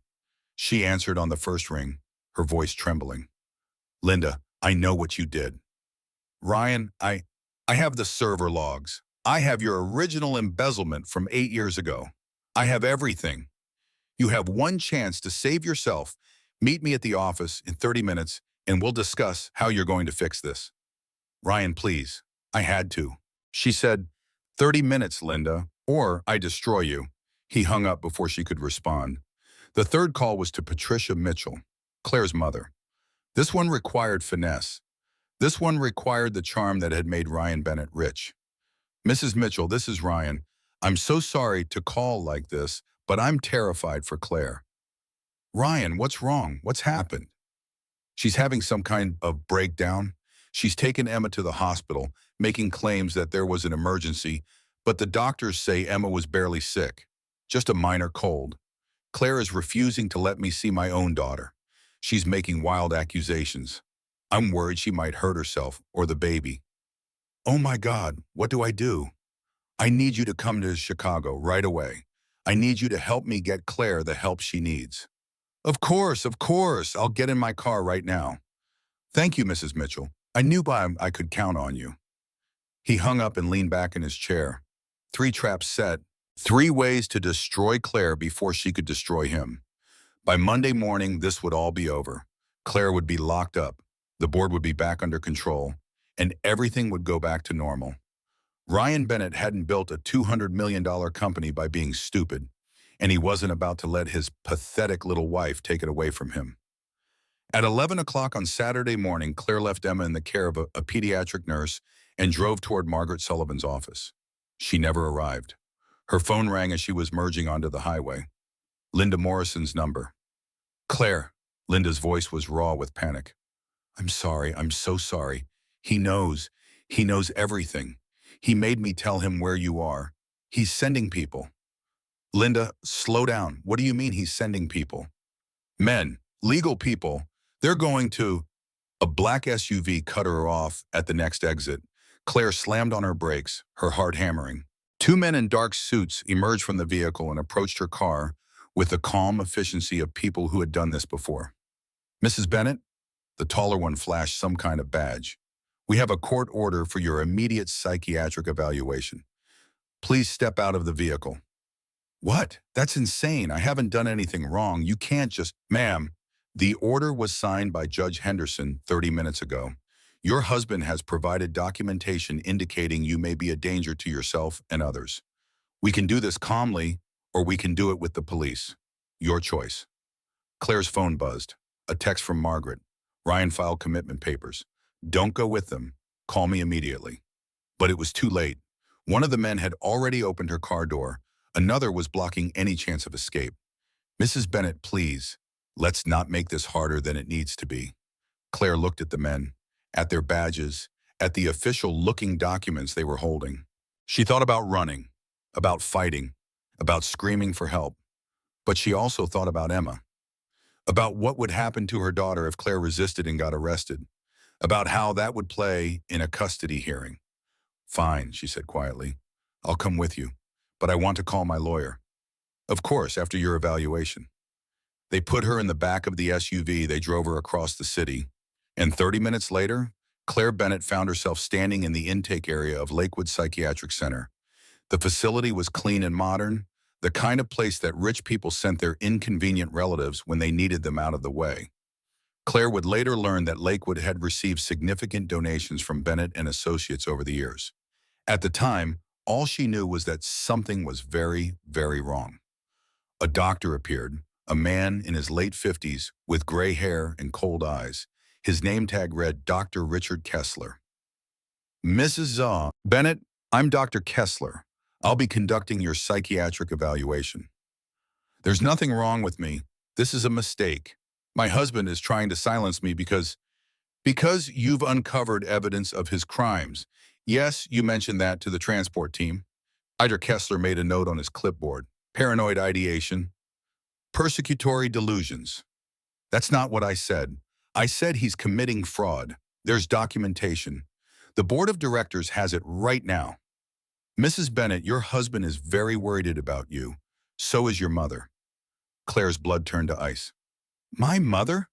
She answered on the first ring, her voice trembling. Linda, I know what you did. Ryan, I have the server logs. I have your original embezzlement from 8 years ago. I have everything. You have one chance to save yourself. Meet me at the office in 30 minutes and we'll discuss how you're going to fix this. Ryan, please. I had to. She said, 30 minutes, Linda, or I destroy you. He hung up before she could respond. The third call was to Patricia Mitchell, Claire's mother. This one required finesse. This one required the charm that had made Ryan Bennett rich. Mrs. Mitchell, this is Ryan. I'm so sorry to call like this, but I'm terrified for Claire. Ryan, what's wrong? What's happened? She's having some kind of breakdown. She's taken Emma to the hospital, making claims that there was an emergency, but the doctors say Emma was barely sick, just a minor cold. Claire is refusing to let me see my own daughter. She's making wild accusations. I'm worried she might hurt herself or the baby. Oh my God, what do I do? I need you to come to Chicago right away. I need you to help me get Claire the help she needs. Of course, I'll get in my car right now. Thank you, Mrs. Mitchell. I knew I could count on you. He hung up and leaned back in his chair. 3 traps set, 3 ways to destroy Claire before she could destroy him. By Monday morning, this would all be over. Claire would be locked up, the board would be back under control, and everything would go back to normal. Ryan Bennett hadn't built a $200 million company by being stupid, and he wasn't about to let his pathetic little wife take it away from him. At 11 o'clock on Saturday morning, Claire left Emma in the care of a pediatric nurse and drove toward Margaret Sullivan's office. She never arrived. Her phone rang as she was merging onto the highway. Linda Morrison's number. Claire. Linda's voice was raw with panic. I'm sorry, I'm so sorry. He knows everything. He made me tell him where you are. He's sending people. Linda, slow down. What do you mean he's sending people? Men, legal people. They're going to... A black SUV cut her off at the next exit. Claire slammed on her brakes, her heart hammering. 2 men in dark suits emerged from the vehicle and approached her car with the calm efficiency of people who had done this before. Mrs. Bennett? The taller one flashed some kind of badge. We have a court order for your immediate psychiatric evaluation. Please step out of the vehicle. What? That's insane. I haven't done anything wrong. You can't just... Ma'am, the order was signed by Judge Henderson 30 minutes ago. Your husband has provided documentation indicating you may be a danger to yourself and others. We can do this calmly, or we can do it with the police. Your choice. Claire's phone buzzed. A text from Margaret. Ryan filed commitment papers. Don't go with them. Call me immediately. But it was too late. One of the men had already opened her car door. Another was blocking any chance of escape. Mrs. Bennet, please, let's not make this harder than it needs to be. Claire looked at the men, at their badges, at the official-looking documents they were holding. She thought about running, about fighting, about screaming for help. But she also thought about Emma, about what would happen to her daughter if Claire resisted and got arrested, about how that would play in a custody hearing. Fine, she said quietly. I'll come with you, but I want to call my lawyer. Of course, after your evaluation. They put her in the back of the SUV. They drove her across the city. And 30 minutes later, Claire Bennet found herself standing in the intake area of Lakewood Psychiatric Center. The facility was clean and modern, the kind of place that rich people sent their inconvenient relatives when they needed them out of the way. Claire would later learn that Lakewood had received significant donations from Bennet and Associates over the years. At the time, all she knew was that something was very, very wrong. A doctor appeared, a man in his late 50s with gray hair and cold eyes. His name tag read Dr. Richard Kessler. Mrs. Bennet, I'm Dr. Kessler. I'll be conducting your psychiatric evaluation. There's nothing wrong with me. This is a mistake. My husband is trying to silence me because you've uncovered evidence of his crimes. Yes, you mentioned that to the transport team. Dr. Kessler made a note on his clipboard. Paranoid ideation. Persecutory delusions. That's not what I said. I said he's committing fraud. There's documentation. The board of directors has it right now. Mrs. Bennet, your husband is very worried about you. So is your mother. Claire's blood turned to ice. My mother?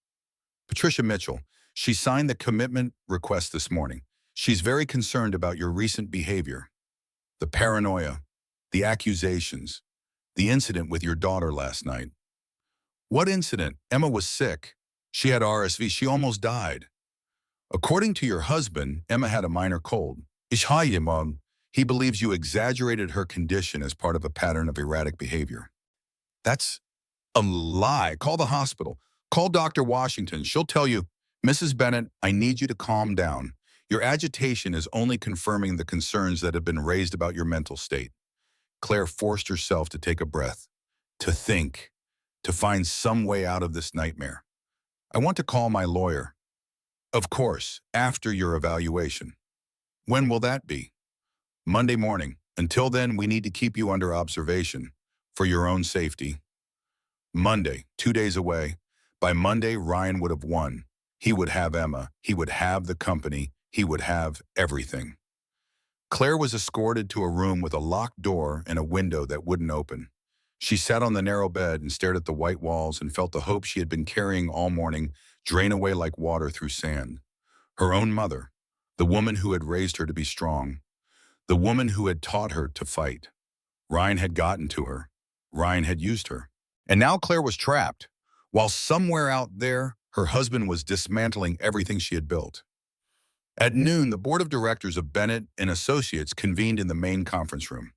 Patricia Mitchell. She signed the commitment request this morning. She's very concerned about your recent behavior. The paranoia, the accusations, the incident with your daughter last night. What incident? Emma was sick. She had RSV. She almost died. According to your husband, Emma had a minor cold. He believes you exaggerated her condition as part of a pattern of erratic behavior. That's a lie. Call the hospital. Call Dr. Washington. She'll tell you, Mrs. Bennet, I need you to calm down. Your agitation is only confirming the concerns that have been raised about your mental state. Claire forced herself to take a breath, to think, to find some way out of this nightmare. I want to call my lawyer. Of course, after your evaluation. When will that be? Monday morning. Until then, we need to keep you under observation for your own safety. Monday, 2 days away. By Monday, Ryan would have won. He would have Emma. He would have the company. He would have everything. Claire was escorted to a room with a locked door and a window that wouldn't open. She sat on the narrow bed and stared at the white walls and felt the hope she had been carrying all morning drain away like water through sand. Her own mother, the woman who had raised her to be strong, the woman who had taught her to fight. Ryan had gotten to her. Ryan had used her. And now Claire was trapped, while somewhere out there, her husband was dismantling everything she had built. At noon, the board of directors of Bennet and Associates convened in the main conference room.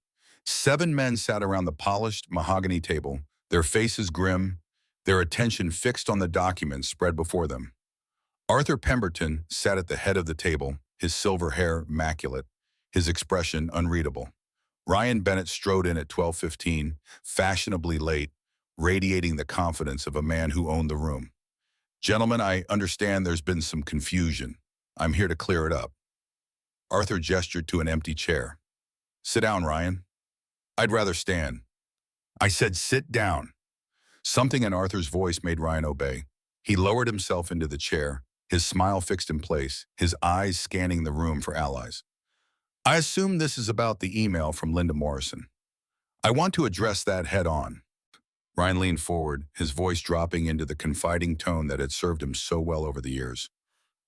7 men sat around the polished mahogany table, their faces grim, their attention fixed on the documents spread before them. Arthur Pemberton sat at the head of the table, his silver hair immaculate, his expression unreadable. Ryan Bennet strode in at 12:15, fashionably late, radiating the confidence of a man who owned the room. Gentlemen, I understand there's been some confusion. I'm here to clear it up. Arthur gestured to an empty chair. Sit down, Ryan. I'd rather stand. I said sit down. Something in Arthur's voice made Ryan obey. He lowered himself into the chair, his smile fixed in place, his eyes scanning the room for allies. I assume this is about the email from Linda Morrison. I want to address that head on. Ryan leaned forward, his voice dropping into the confiding tone that had served him so well over the years.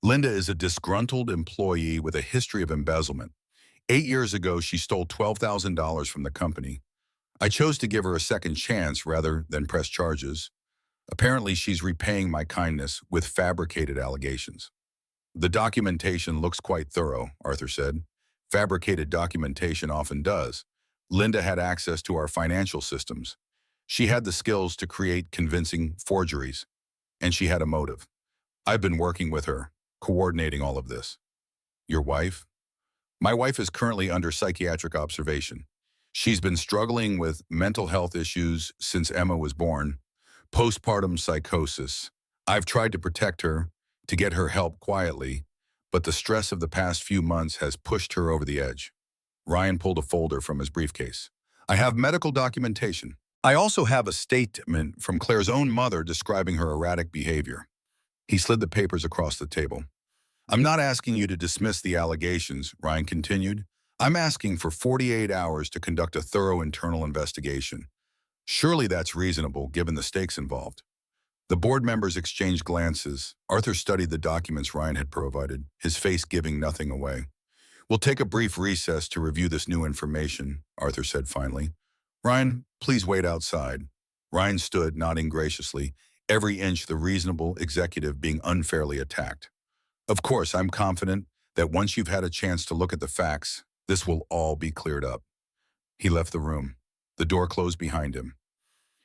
Linda is a disgruntled employee with a history of embezzlement. 8 years ago, she stole $12,000 from the company. I chose to give her a second chance rather than press charges. Apparently, she's repaying my kindness with fabricated allegations. The documentation looks quite thorough, Arthur said. Fabricated documentation often does. Linda had access to our financial systems. She had the skills to create convincing forgeries, and she had a motive. I've been working with her, coordinating all of this. Your wife? My wife is currently under psychiatric observation. She's been struggling with mental health issues since Emma was born, postpartum psychosis. I've tried to protect her, to get her help quietly, but the stress of the past few months has pushed her over the edge. Ryan pulled a folder from his briefcase. I have medical documentation. I also have a statement from Claire's own mother describing her erratic behavior. He slid the papers across the table. I'm not asking you to dismiss the allegations, Ryan continued. I'm asking for 48 hours to conduct a thorough internal investigation. Surely that's reasonable given the stakes involved. The board members exchanged glances. Arthur studied the documents Ryan had provided, his face giving nothing away. We'll take a brief recess to review this new information, Arthur said finally. Ryan, please wait outside. Ryan stood, nodding graciously, every inch the reasonable executive being unfairly attacked. Of course, I'm confident that once you've had a chance to look at the facts, this will all be cleared up. He left the room. The door closed behind him.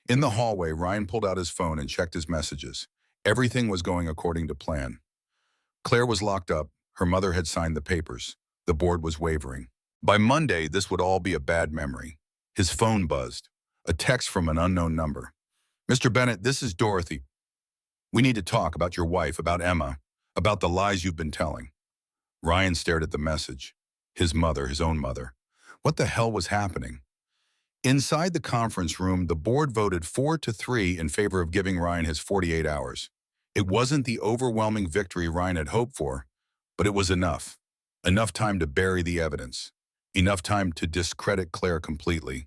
In the hallway, Ryan pulled out his phone and checked his messages. Everything was going according to plan. Claire was locked up. Her mother had signed the papers. The board was wavering. By Monday, this would all be a bad memory. His phone buzzed. A text from an unknown number. Mr. Bennett, this is Dorothy. We need to talk about your wife, about Emma, about the lies you've been telling. Ryan stared at the message. His mother, his own mother. What the hell was happening? Inside the conference room, the board voted 4-3 in favor of giving Ryan his 48 hours. It wasn't the overwhelming victory Ryan had hoped for, but it was enough. Enough time to bury the evidence. Enough time to discredit Claire completely.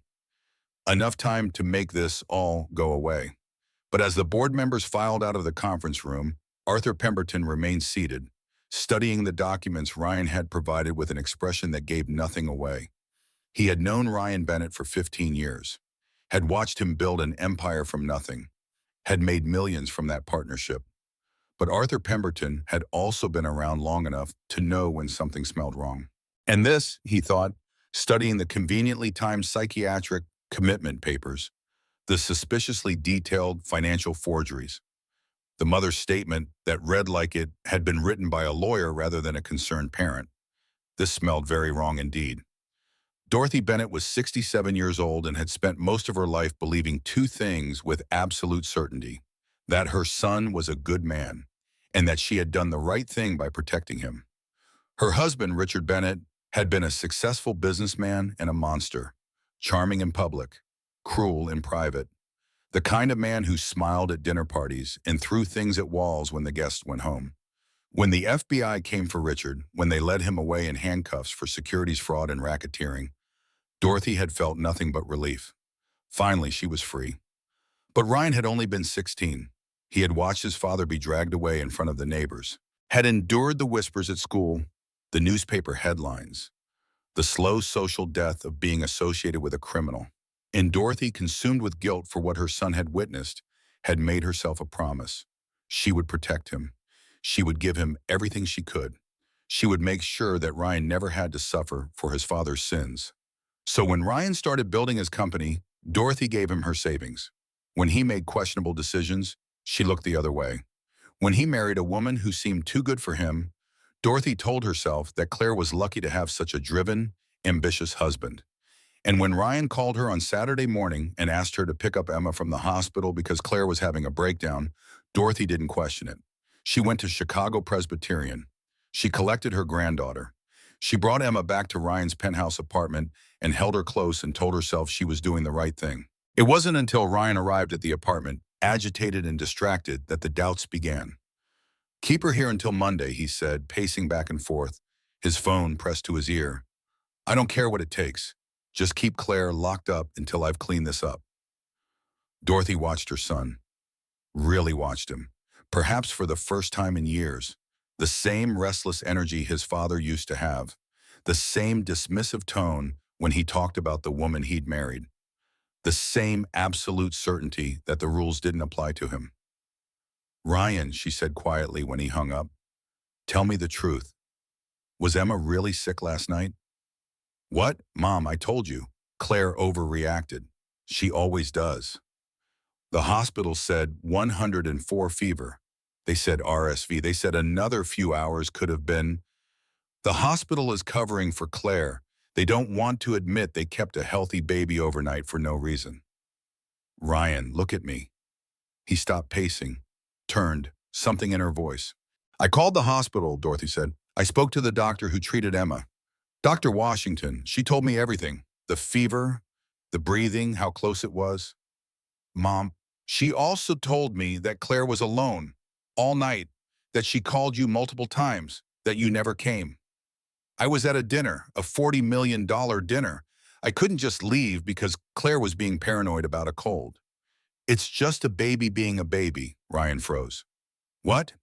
Enough time to make this all go away. But as the board members filed out of the conference room, Arthur Pemberton remained seated, studying the documents Ryan had provided with an expression that gave nothing away. He had known Ryan Bennett for 15 years, had watched him build an empire from nothing, had made millions from that partnership. But Arthur Pemberton had also been around long enough to know when something smelled wrong. And this, he thought, studying the conveniently timed psychiatric commitment papers, the suspiciously detailed financial forgeries, the mother's statement that read like it had been written by a lawyer rather than a concerned parent. This smelled very wrong indeed. Dorothy Bennett was 67 years old and had spent most of her life believing two things with absolute certainty: that her son was a good man, and that she had done the right thing by protecting him. Her husband, Richard Bennett, had been a successful businessman and a monster, charming in public, cruel in private, the kind of man who smiled at dinner parties and threw things at walls when the guests went home. When the FBI came for Richard, when they led him away in handcuffs for securities fraud and racketeering, Dorothy had felt nothing but relief. Finally, she was free. But Ryan had only been 16. He had watched his father be dragged away in front of the neighbors, had endured the whispers at school, the newspaper headlines, the slow social death of being associated with a criminal. And Dorothy, consumed with guilt for what her son had witnessed, had made herself a promise. She would protect him. She would give him everything she could. She would make sure that Ryan never had to suffer for his father's sins. So when Ryan started building his company, Dorothy gave him her savings. When he made questionable decisions, she looked the other way. When he married a woman who seemed too good for him, Dorothy told herself that Claire was lucky to have such a driven, ambitious husband. And when Ryan called her on Saturday morning and asked her to pick up Emma from the hospital because Claire was having a breakdown, Dorothy didn't question it. She went to Chicago Presbyterian. She collected her granddaughter. She brought Emma back to Ryan's penthouse apartment and held her close and told herself she was doing the right thing. It wasn't until Ryan arrived at the apartment, agitated and distracted, that the doubts began. Keep her here until Monday, he said, pacing back and forth, his phone pressed to his ear. I don't care what it takes. Just keep Claire locked up until I've cleaned this up. Dorothy watched her son. Really watched him. Perhaps for the first time in years. The same restless energy his father used to have. The same dismissive tone when he talked about the woman he'd married. The same absolute certainty that the rules didn't apply to him. Ryan, she said quietly when he hung up, tell me the truth. Was Emma really sick last night? What? Mom, I told you. Claire overreacted. She always does. The hospital said 104 fever. They said RSV. They said another few hours could have been. The hospital is covering for Claire. They don't want to admit they kept a healthy baby overnight for no reason. Ryan, look at me. He stopped pacing, turned, something in her voice. I called the hospital, Dorothy said. I spoke to the doctor who treated Emma. Dr. Washington, she told me everything. The fever, the breathing, how close it was. Mom, she also told me that Claire was alone all night, that she called you multiple times, that you never came. I was at a dinner, a $40 million dinner. I couldn't just leave because Claire was being paranoid about a cold. It's just a baby being a baby, Ryan froze. What?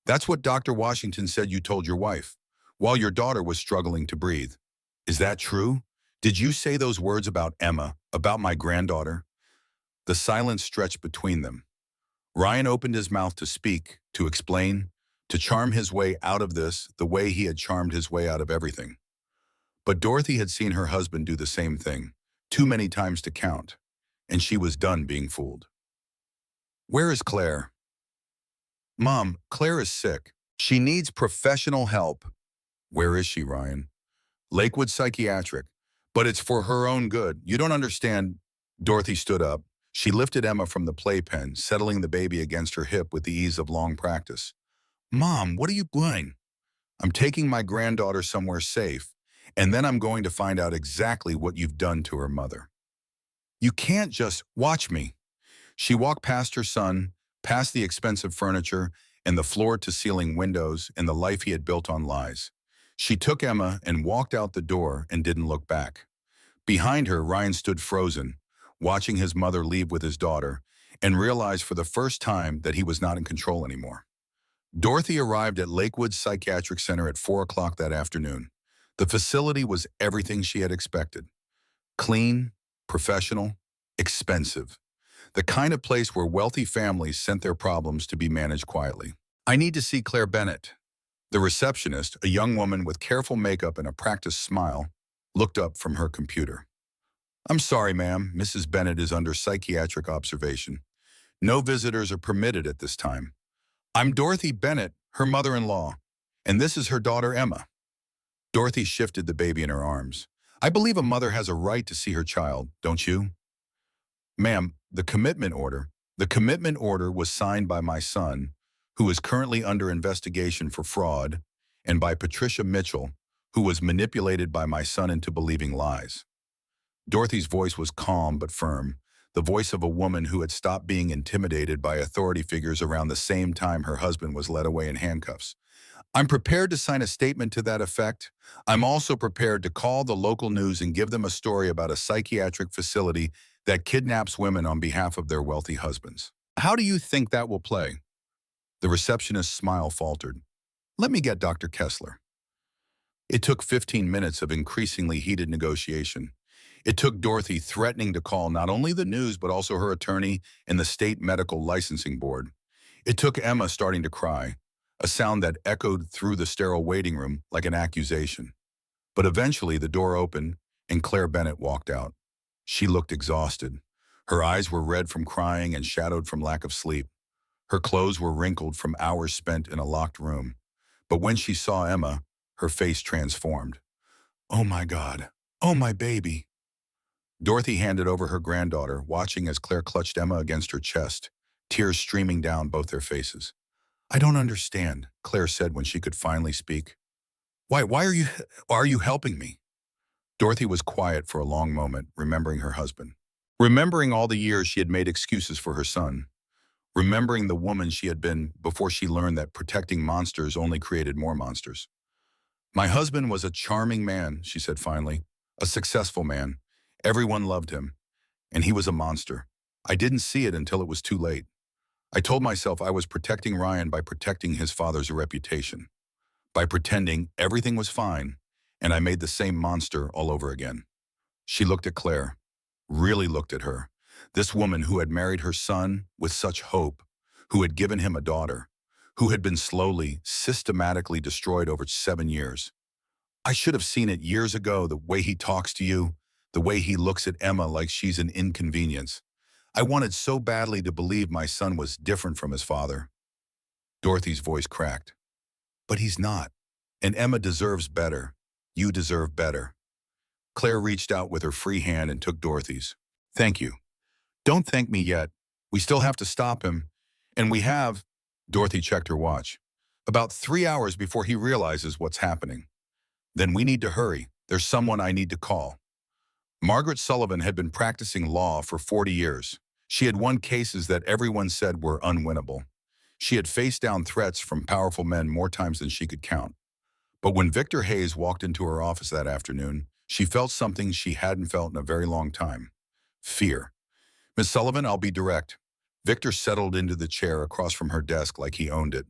That's what Dr. Washington said you told your wife, while your daughter was struggling to breathe. Is that true? Did you say those words about Emma, about my granddaughter? The silence stretched between them. Ryan opened his mouth to speak, to explain, to charm his way out of this the way he had charmed his way out of everything. But Dorothy had seen her husband do the same thing, too many times to count, and she was done being fooled. Where is Claire? Mom, Claire is sick. She needs professional help. Where is she, Ryan? Lakewood Psychiatric. But it's for her own good. You don't understand. Dorothy stood up. She lifted Emma from the playpen, settling the baby against her hip with the ease of long practice. Mom, what are you doing? I'm taking my granddaughter somewhere safe, and then I'm going to find out exactly what you've done to her mother. You can't just watch me. She walked past her son, past the expensive furniture and the floor-to-ceiling windows and the life he had built on lies. She took Emma and walked out the door and didn't look back. Behind her, Ryan stood frozen, watching his mother leave with his daughter, and realized for the first time that he was not in control anymore. Dorothy arrived at Lakewood Psychiatric Center at 4 o'clock that afternoon. The facility was everything she had expected. Clean, professional, expensive. The kind of place where wealthy families sent their problems to be managed quietly. I need to see Claire Bennett. The receptionist, a young woman with careful makeup and a practiced smile, looked up from her computer. I'm sorry, ma'am. Mrs. Bennett is under psychiatric observation. No visitors are permitted at this time. I'm Dorothy Bennett, her mother-in-law, and this is her daughter, Emma. Dorothy shifted the baby in her arms. I believe a mother has a right to see her child, don't you? Ma'am, the commitment order was signed by my son, who is currently under investigation for fraud, and by Patricia Mitchell, who was manipulated by my son into believing lies. Dorothy's voice was calm but firm, the voice of a woman who had stopped being intimidated by authority figures around the same time her husband was led away in handcuffs. I'm prepared to sign a statement to that effect. I'm also prepared to call the local news and give them a story about a psychiatric facility that kidnaps women on behalf of their wealthy husbands. How do you think that will play? The receptionist's smile faltered. Let me get Dr. Kessler. It took 15 minutes of increasingly heated negotiation. It took Dorothy threatening to call not only the news but also her attorney and the state medical licensing board. It took Emma starting to cry, a sound that echoed through the sterile waiting room like an accusation. But eventually the door opened and Claire Bennett walked out. She looked exhausted. Her eyes were red from crying and shadowed from lack of sleep. Her clothes were wrinkled from hours spent in a locked room. But when she saw Emma, her face transformed. Oh my God. Oh my baby. Dorothy handed over her granddaughter, watching as Claire clutched Emma against her chest, tears streaming down both their faces. I don't understand, Claire said when she could finally speak. Why are you helping me? Dorothy was quiet for a long moment, remembering her husband. Remembering all the years she had made excuses for her son. Remembering the woman she had been before she learned that protecting monsters only created more monsters. My husband was a charming man, she said finally. A successful man. Everyone loved him. And he was a monster. I didn't see it until it was too late. I told myself I was protecting Ryan by protecting his father's reputation. By pretending everything was fine, and I made the same monster all over again. She looked at Claire. really looked at her. This woman who had married her son with such hope, who had given him a daughter, who had been slowly, systematically destroyed over 7 years. I should have seen it years ago, the way he talks to you, the way he looks at Emma like she's an inconvenience. I wanted so badly to believe my son was different from his father. Dorothy's voice cracked. But he's not. And Emma deserves better. You deserve better. Claire reached out with her free hand and took Dorothy's. Thank you. Don't thank me yet. We still have to stop him. And we have, Dorothy checked her watch, about 3 hours before he realizes what's happening. Then we need to hurry. There's someone I need to call. Margaret Sullivan had been practicing law for 40 years. She had won cases that everyone said were unwinnable. She had faced down threats from powerful men more times than she could count. But when Victor Hayes walked into her office that afternoon, she felt something she hadn't felt in a very long time. Fear. Miss Sullivan, I'll be direct. Victor settled into the chair across from her desk like he owned it.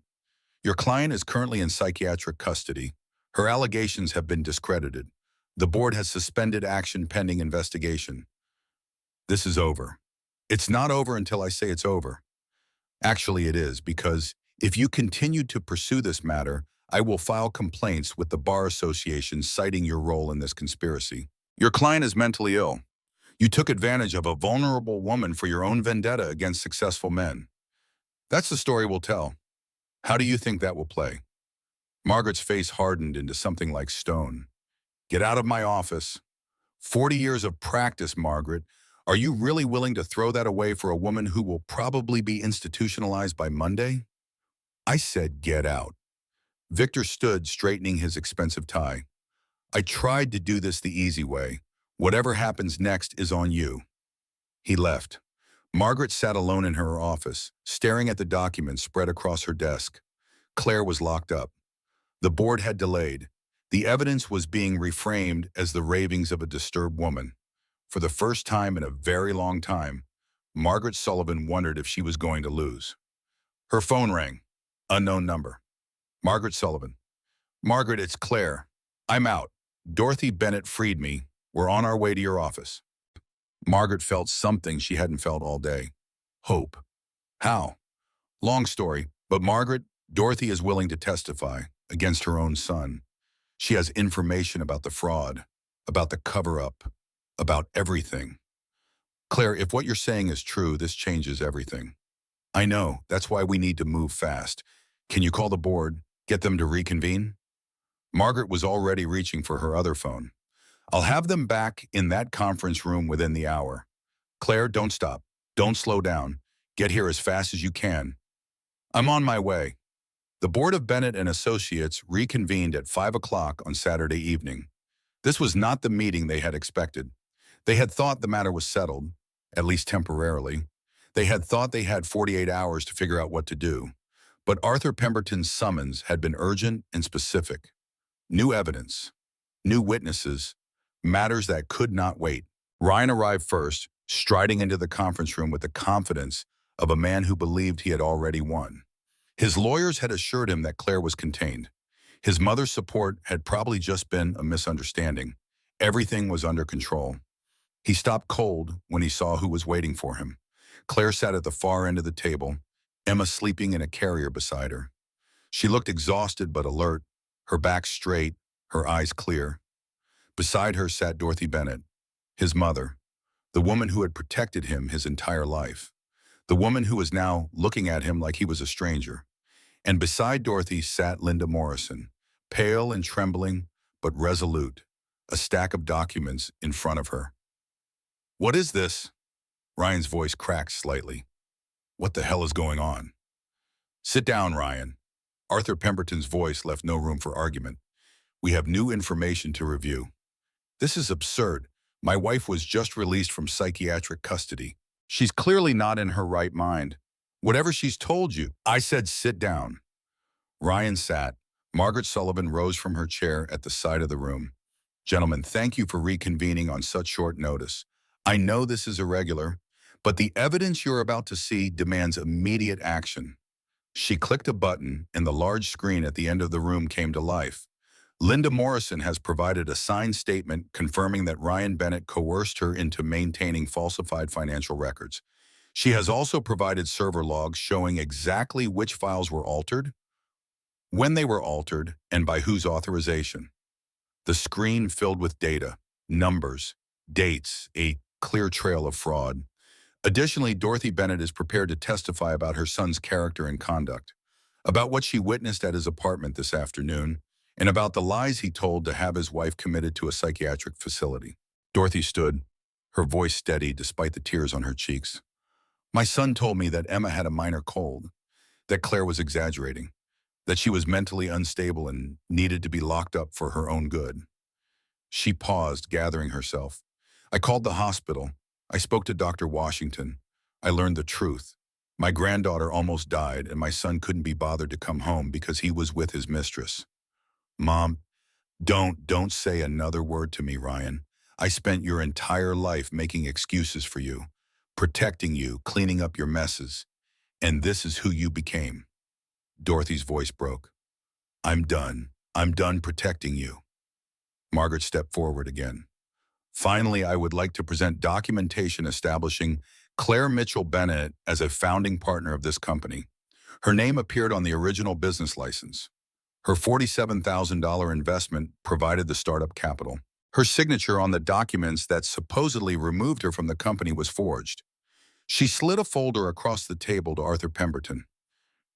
Your client is currently in psychiatric custody. Her allegations have been discredited. The board has suspended action pending investigation. This is over. It's not over until I say it's over. Actually, it is, because if you continue to pursue this matter, I will file complaints with the Bar Association citing your role in this conspiracy. Your client is mentally ill. You took advantage of a vulnerable woman for your own vendetta against successful men. That's the story we'll tell. How do you think that will play? Margaret's face hardened into something like stone. Get out of my office. 40 years of practice, Margaret. Are you really willing to throw that away for a woman who will probably be institutionalized by Monday? I said get out. Victor stood, straightening his expensive tie. I tried to do this the easy way. Whatever happens next is on you. He left. Margaret sat alone in her office, staring at the documents spread across her desk. Claire was locked up. The board had delayed. The evidence was being reframed as the ravings of a disturbed woman. For the first time in a very long time, Margaret Sullivan wondered if she was going to lose. Her phone rang. Unknown number. Margaret Sullivan. Margaret, it's Claire. I'm out. Dorothy Bennett freed me. We're on our way to your office. Margaret felt something she hadn't felt all day. Hope. How? Long story, but Margaret, Dorothy is willing to testify against her own son. She has information about the fraud, about the cover-up, about everything. Claire, if what you're saying is true, this changes everything. I know, that's why we need to move fast. Can you call the board, get them to reconvene? Margaret was already reaching for her other phone. I'll have them back in that conference room within the hour. Claire, don't stop. Don't slow down. Get here as fast as you can. I'm on my way. The board of Bennett and Associates reconvened at 5 o'clock on Saturday evening. This was not the meeting they had expected. They had thought the matter was settled, at least temporarily. They had thought they had 48 hours to figure out what to do. But Arthur Pemberton's summons had been urgent and specific. New evidence, new witnesses, matters that could not wait. Ryan arrived first, striding into the conference room with the confidence of a man who believed he had already won. His lawyers had assured him that Claire was contained. His mother's support had probably just been a misunderstanding. Everything was under control. He stopped cold when he saw who was waiting for him. Claire sat at the far end of the table, Emma sleeping in a carrier beside her. She looked exhausted but alert, her back straight, her eyes clear. Beside her sat Dorothy Bennett, his mother, the woman who had protected him his entire life, the woman who was now looking at him like he was a stranger. And beside Dorothy sat Linda Morrison, pale and trembling, but resolute, a stack of documents in front of her. What is this? Ryan's voice cracked slightly. What the hell is going on? Sit down, Ryan. Arthur Pemberton's voice left no room for argument. We have new information to review. This is absurd. My wife was just released from psychiatric custody. She's clearly not in her right mind. Whatever she's told you, I said sit down. Ryan sat. Margaret Sullivan rose from her chair at the side of the room. Gentlemen, thank you for reconvening on such short notice. I know this is irregular, but the evidence you're about to see demands immediate action. She clicked a button, and the large screen at the end of the room came to life. Linda Morrison has provided a signed statement confirming that Ryan Bennett coerced her into maintaining falsified financial records. She has also provided server logs showing exactly which files were altered, when they were altered, and by whose authorization. The screen filled with data, numbers, dates, a clear trail of fraud. Additionally, Dorothy Bennett is prepared to testify about her son's character and conduct, about what she witnessed at his apartment this afternoon, and about the lies he told to have his wife committed to a psychiatric facility. Dorothy stood, her voice steady despite the tears on her cheeks. My son told me that Emma had a minor cold, that Claire was exaggerating, that she was mentally unstable and needed to be locked up for her own good. She paused, gathering herself. I called the hospital. I spoke to Dr. Washington. I learned the truth. My granddaughter almost died, and my son couldn't be bothered to come home because he was with his mistress. Mom, don't say another word to me, Ryan. I spent your entire life making excuses for you, protecting you, cleaning up your messes, and this is who you became. Dorothy's voice broke. I'm done. I'm done protecting you. Margaret stepped forward again. Finally, I would like to present documentation establishing Claire Mitchell Bennett as a founding partner of this company. Her name appeared on the original business license. Her $47,000 investment provided the startup capital. Her signature on the documents that supposedly removed her from the company was forged. She slid a folder across the table to Arthur Pemberton.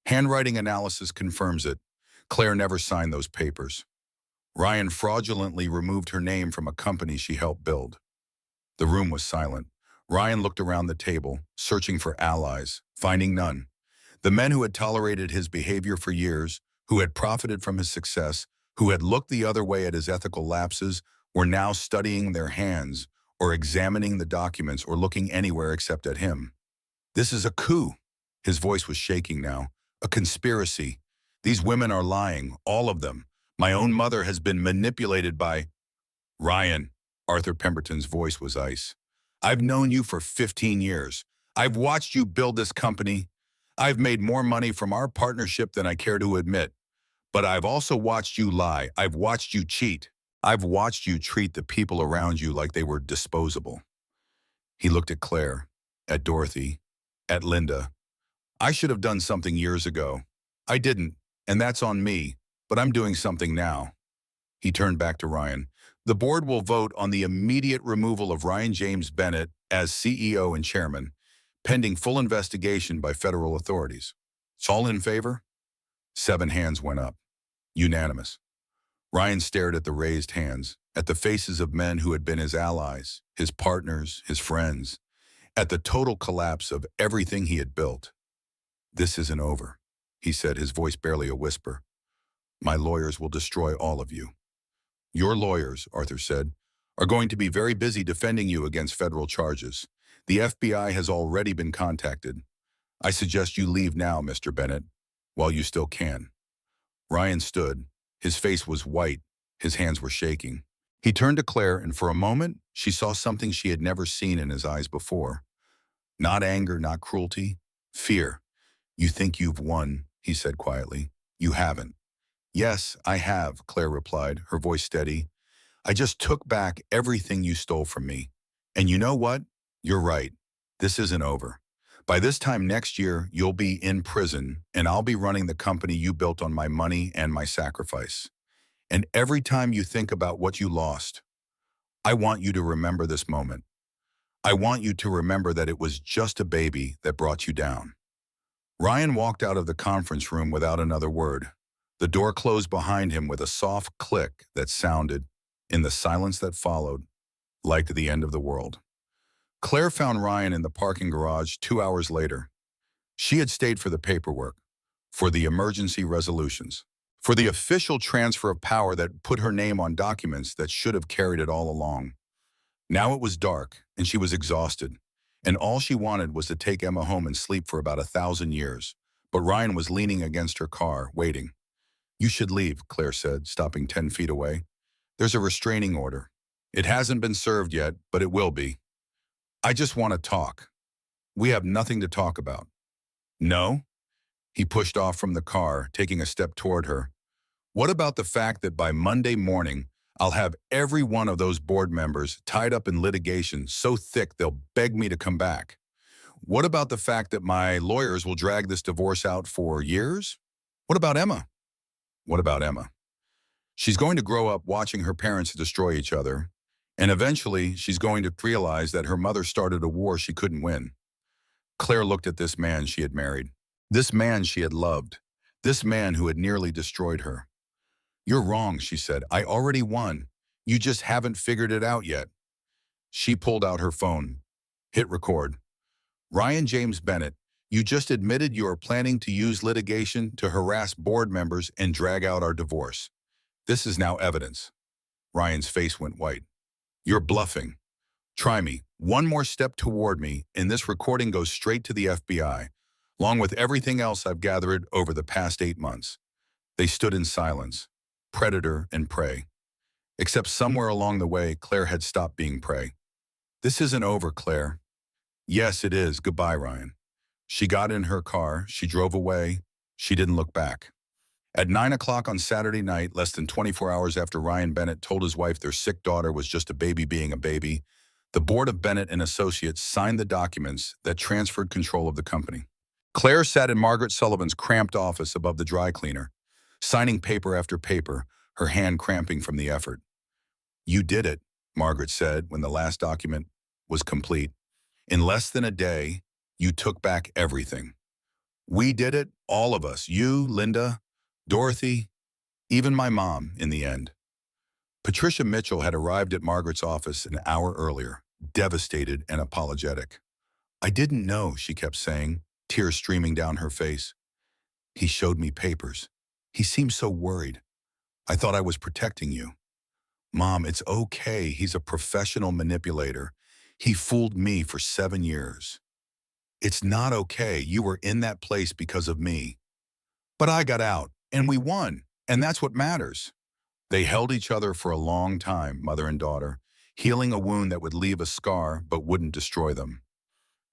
Handwriting analysis confirms it. Claire never signed those papers. Ryan fraudulently removed her name from a company she helped build. The room was silent. Ryan looked around the table, searching for allies, finding none. The men who had tolerated his behavior for years, who had profited from his success, who had looked the other way at his ethical lapses, were now studying their hands, or examining the documents, or looking anywhere except at him. This is a coup. His voice was shaking now. A conspiracy. These women are lying, all of them. My own mother has been manipulated by... Ryan, Arthur Pemberton's voice was ice. I've known you for 15 years. I've watched you build this company. I've made more money from our partnership than I care to admit. But I've also watched you lie. I've watched you cheat. I've watched you treat the people around you like they were disposable. He looked at Claire, at Dorothy, at Linda. I should have done something years ago. I didn't, and that's on me, but I'm doing something now. He turned back to Ryan. The board will vote on the immediate removal of Ryan James Bennett as CEO and chairman, pending full investigation by federal authorities. It's all in favor? 7 hands went up. Unanimous. Ryan stared at the raised hands, at the faces of men who had been his allies, his partners, his friends, at the total collapse of everything he had built. This isn't over, he said, his voice barely a whisper. My lawyers will destroy all of you. Your lawyers, Arthur said, are going to be very busy defending you against federal charges. The FBI has already been contacted. I suggest you leave now, Mr. Bennett, while you still can. Ryan stood. His face was white. His hands were shaking. He turned to Claire, and for a moment, she saw something she had never seen in his eyes before. Not anger, not cruelty, fear. You think you've won, he said quietly. You haven't. Yes, I have, Claire replied, her voice steady. I just took back everything you stole from me. And you know what? You're right. This isn't over. By this time next year, you'll be in prison, and I'll be running the company you built on my money and my sacrifice. And every time you think about what you lost, I want you to remember this moment. I want you to remember that it was just a baby that brought you down. Ryan walked out of the conference room without another word. The door closed behind him with a soft click that sounded, in the silence that followed, like the end of the world. Claire found Ryan in the parking garage 2 hours later. She had stayed for the paperwork, for the emergency resolutions, for the official transfer of power that put her name on documents that should have carried it all along. Now it was dark, and she was exhausted, and all she wanted was to take Emma home and sleep for about 1,000 years. But Ryan was leaning against her car, waiting. You should leave, Claire said, stopping 10 feet away. There's a restraining order. It hasn't been served yet, but it will be. I just want to talk. We have nothing to talk about. No? He pushed off from the car, taking a step toward her. What about the fact that by Monday morning, I'll have every one of those board members tied up in litigation so thick they'll beg me to come back? What about the fact that my lawyers will drag this divorce out for years? What about Emma? What about Emma? She's going to grow up watching her parents destroy each other, and eventually she's going to realize that her mother started a war she couldn't win. Claire looked at this man she had married, this man she had loved, this man who had nearly destroyed her. "You're wrong," she said. "I already won. You just haven't figured it out yet." She pulled out her phone, hit record. "Ryan James Bennett, you just admitted you are planning to use litigation to harass board members and drag out our divorce. This is now evidence." Ryan's face went white. "You're bluffing. Try me. One more step toward me, and this recording goes straight to the FBI, along with everything else I've gathered over the past 8 months." They stood in silence, predator and prey. Except somewhere along the way, Claire had stopped being prey. "This isn't over, Claire." "Yes, it is. Goodbye, Ryan." She got in her car. She drove away. She didn't look back. At 9 o'clock on Saturday night, less than 24 hours after Ryan Bennett told his wife their sick daughter was just a baby being a baby, the board of Bennett and Associates signed the documents that transferred control of the company. Claire sat in Margaret Sullivan's cramped office above the dry cleaner, signing paper after paper, her hand cramping from the effort. "You did it," Margaret said when the last document was complete. "In less than a day, you took back everything. We did it, all of us, you, Linda, Dorothy, even my mom, in the end." Patricia Mitchell had arrived at Margaret's office an hour earlier, devastated and apologetic. "I didn't know," she kept saying, tears streaming down her face. "He showed me papers. He seemed so worried. I thought I was protecting you." "Mom, it's okay. He's a professional manipulator. He fooled me for 7 years." "It's not okay. You were in that place because of me." "But I got out, and we won, and that's what matters." They held each other for a long time, mother and daughter, healing a wound that would leave a scar but wouldn't destroy them.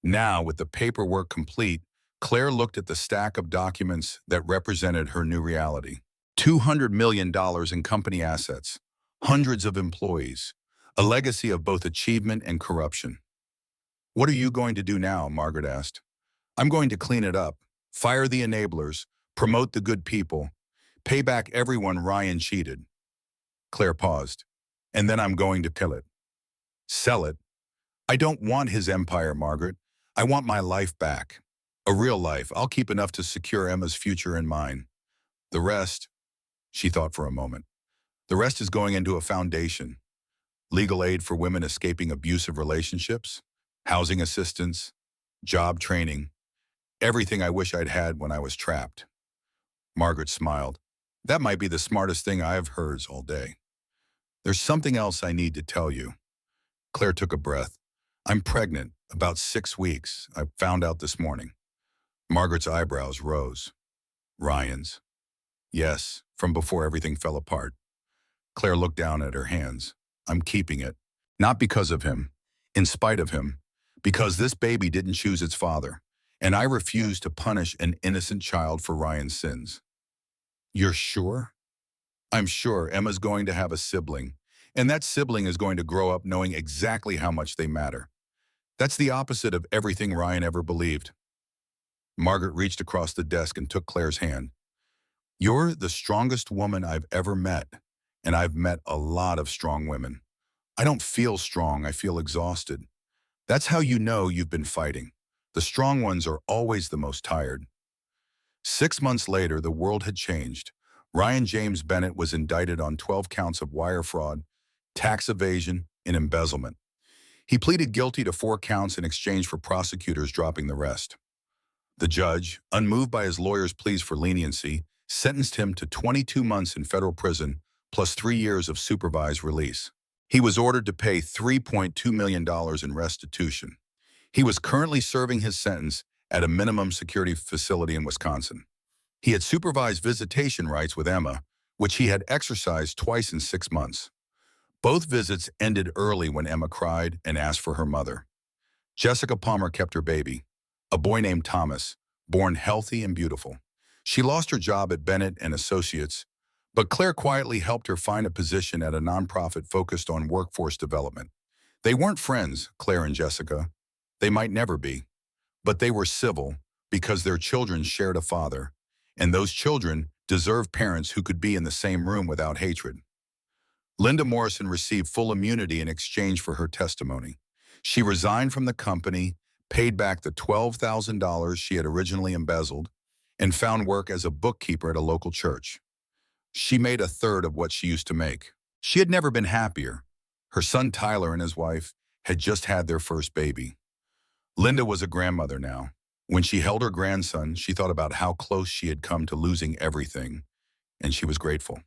Now, with the paperwork complete, Claire looked at the stack of documents that represented her new reality. $200 million in company assets, hundreds of employees, a legacy of both achievement and corruption. "What are you going to do now?" Margaret asked. "I'm going to clean it up, fire the enablers, promote the good people, pay back everyone Ryan cheated." Claire paused. "And then I'm going to kill it." "Sell it?" "I don't want his empire, Margaret. I want my life back. A real life. I'll keep enough to secure Emma's future and mine. The rest," she thought for a moment, "the rest is going into a foundation. Legal aid for women escaping abusive relationships, housing assistance, job training, everything I wish I'd had when I was trapped." Margaret smiled. "That might be the smartest thing I've heard all day. There's something else I need to tell you." Claire took a breath. "I'm pregnant, about 6 weeks. I found out this morning." Margaret's eyebrows rose. "Ryan's?" "Yes, from before everything fell apart." Claire looked down at her hands. "I'm keeping it. Not because of him, in spite of him, because this baby didn't choose its father, and I refuse to punish an innocent child for Ryan's sins." "You're sure?" "I'm sure Emma's going to have a sibling, and that sibling is going to grow up knowing exactly how much they matter. That's the opposite of everything Ryan ever believed." Margaret reached across the desk and took Claire's hand. "You're the strongest woman I've ever met, and I've met a lot of strong women. I don't feel strong, I feel exhausted. That's how you know you've been fighting. The strong ones are always the most tired." 6 months later, the world had changed. Ryan James Bennett was indicted on 12 counts of wire fraud, tax evasion, and embezzlement. He pleaded guilty to 4 counts in exchange for prosecutors dropping the rest. The judge, unmoved by his lawyer's pleas for leniency, sentenced him to 22 months in federal prison plus 3 years of supervised release. He was ordered to pay $3.2 million in restitution. He was currently serving his sentence at a minimum security facility in Wisconsin. He had supervised visitation rights with Emma, which he had exercised twice in 6 months. Both visits ended early when Emma cried and asked for her mother. Jessica Palmer kept her baby, a boy named Thomas, born healthy and beautiful. She lost her job at Bennett and Associates, But Claire quietly helped her find a position at a nonprofit focused on workforce development. They weren't friends, Claire and Jessica. They might never be. But they were civil because their children shared a father, and those children deserved parents who could be in the same room without hatred. Linda Morrison received full immunity in exchange for her testimony. She resigned from the company, paid back the $12,000 she had originally embezzled, and found work as a bookkeeper at a local church. She made a third of what she used to make. She had never been happier. Her son Tyler and his wife had just had their first baby. Linda was a grandmother now. When she held her grandson, she thought about how close she had come to losing everything, and she was grateful.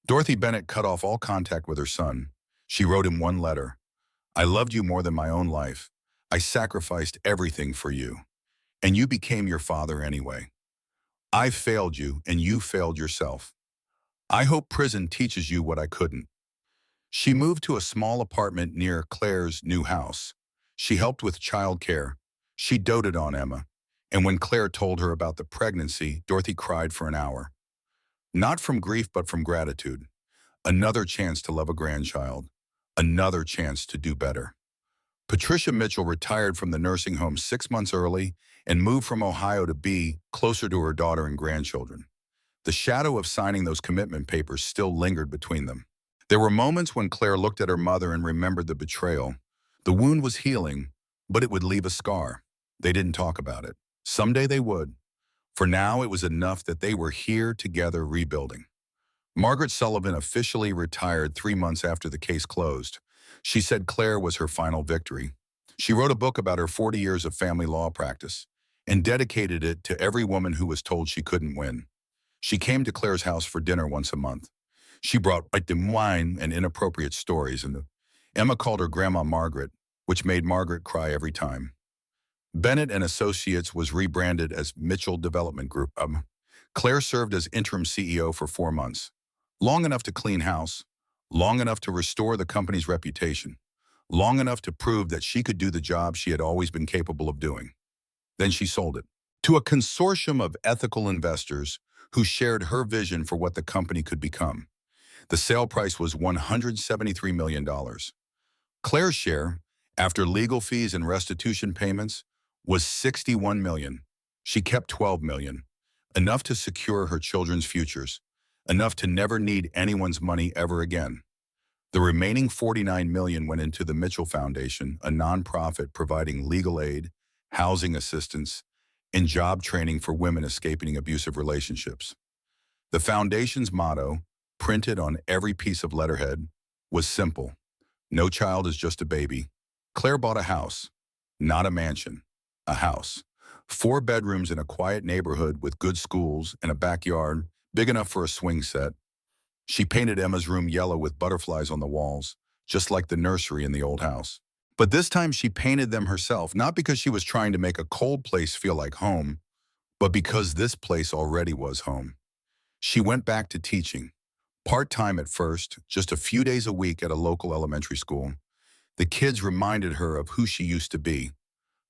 Dorothy Bennett cut off all contact with her son. She wrote him one letter. "I loved you more than my own life. I sacrificed everything for you, and you became your father anyway. I failed you, and you failed yourself. I hope prison teaches you what I couldn't." She moved to a small apartment near Claire's new house. She helped with childcare. She doted on Emma. And when Claire told her about the pregnancy, Dorothy cried for an hour. Not from grief, but from gratitude. Another chance to love a grandchild. Another chance to do better. Patricia Mitchell retired from the nursing home 6 months early and moved from Ohio to be closer to her daughter and grandchildren. The shadow of signing those commitment papers still lingered between them. There were moments when Claire looked at her mother and remembered the betrayal. The wound was healing, but it would leave a scar. They didn't talk about it. Someday they would. For now, it was enough that they were here together rebuilding. Margaret Sullivan officially retired 3 months after the case closed. She said Claire was her final victory. She wrote a book about her 40 years of family law practice and dedicated it to every woman who was told she couldn't win. She came to Claire's house for dinner once a month. She brought wine and inappropriate stories, and Emma called her Grandma Margaret, which made Margaret cry every time. Bennett and Associates was rebranded as Mitchell Development Group. Claire served as interim CEO for 4 months, long enough to clean house, long enough to restore the company's reputation, long enough to prove that she could do the job she had always been capable of doing. Then she sold it to a consortium of ethical investors who shared her vision for what the company could become. The sale price was $173 million. Claire's share, after legal fees and restitution payments, was $61 million. She kept $12 million, enough to secure her children's futures, enough to never need anyone's money ever again. The remaining $49 million went into the Mitchell Foundation, a nonprofit providing legal aid, housing assistance, and job training for women escaping abusive relationships. The foundation's motto, printed on every piece of letterhead, was simple: no child is just a baby. Claire bought a house, not a mansion, a house. 4 bedrooms in a quiet neighborhood with good schools and a backyard big enough for a swing set. She painted Emma's room yellow with butterflies on the walls, just like the nursery in the old house. But this time she painted them herself, not because she was trying to make a cold place feel like home, but because this place already was home. She went back to teaching, part-time at first, just a few days a week at a local elementary school. The kids reminded her of who she used to be,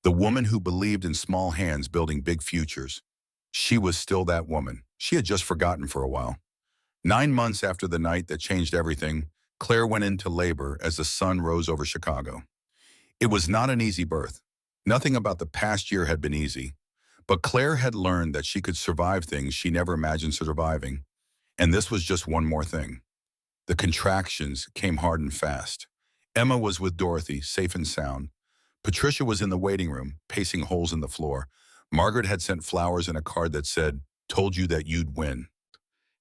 the woman who believed in small hands building big futures. She was still that woman. She had just forgotten for a while. 9 months after the night that changed everything, Claire went into labor as the sun rose over Chicago. It was not an easy birth. Nothing about the past year had been easy. But Claire had learned that she could survive things she never imagined surviving. And this was just one more thing. The contractions came hard and fast. Emma was with Dorothy, safe and sound. Patricia was in the waiting room, pacing holes in the floor. Margaret had sent flowers and a card that said, "Told you that you'd win."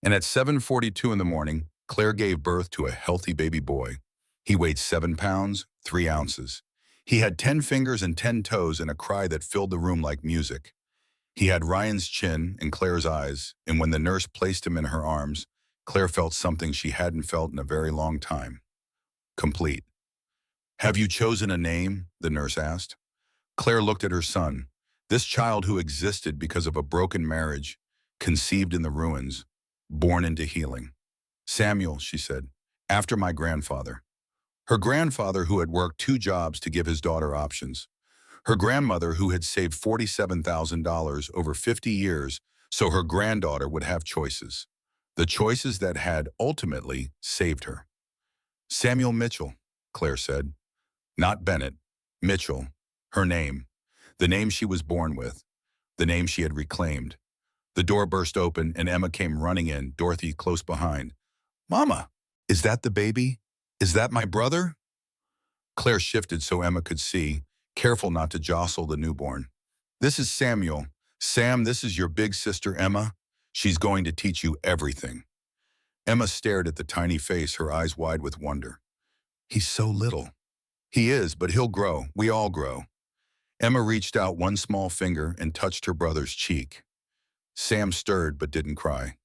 And at 7:42 in the morning, Claire gave birth to a healthy baby boy. He weighed 7 pounds, 3 ounces. He had 10 fingers and 10 toes and a cry that filled the room like music. He had Ryan's chin and Claire's eyes, and when the nurse placed him in her arms, Claire felt something she hadn't felt in a very long time. Complete. "Have you chosen a name?" the nurse asked. Claire looked at her son, this child who existed because of a broken marriage, conceived in the ruins, born into healing. "Samuel," she said, "after my grandfather." Her grandfather who had worked 2 jobs to give his daughter options. Her grandmother who had saved $47,000 over 50 years so her granddaughter would have choices. The choices that had ultimately saved her. Samuel Mitchell, Claire said. Not Bennett. Mitchell. Her name. The name she was born with. The name she had reclaimed. The door burst open and Emma came running in, Dorothy close behind. Mama, is that the baby? Is that my brother? Claire shifted so Emma could see, careful not to jostle the newborn. This is Samuel. Sam, this is your big sister Emma. She's going to teach you everything. Emma stared at the tiny face, her eyes wide with wonder. He's so little. He is, but he'll grow. We all grow. Emma reached out one small finger and touched her brother's cheek. Sam stirred but didn't cry.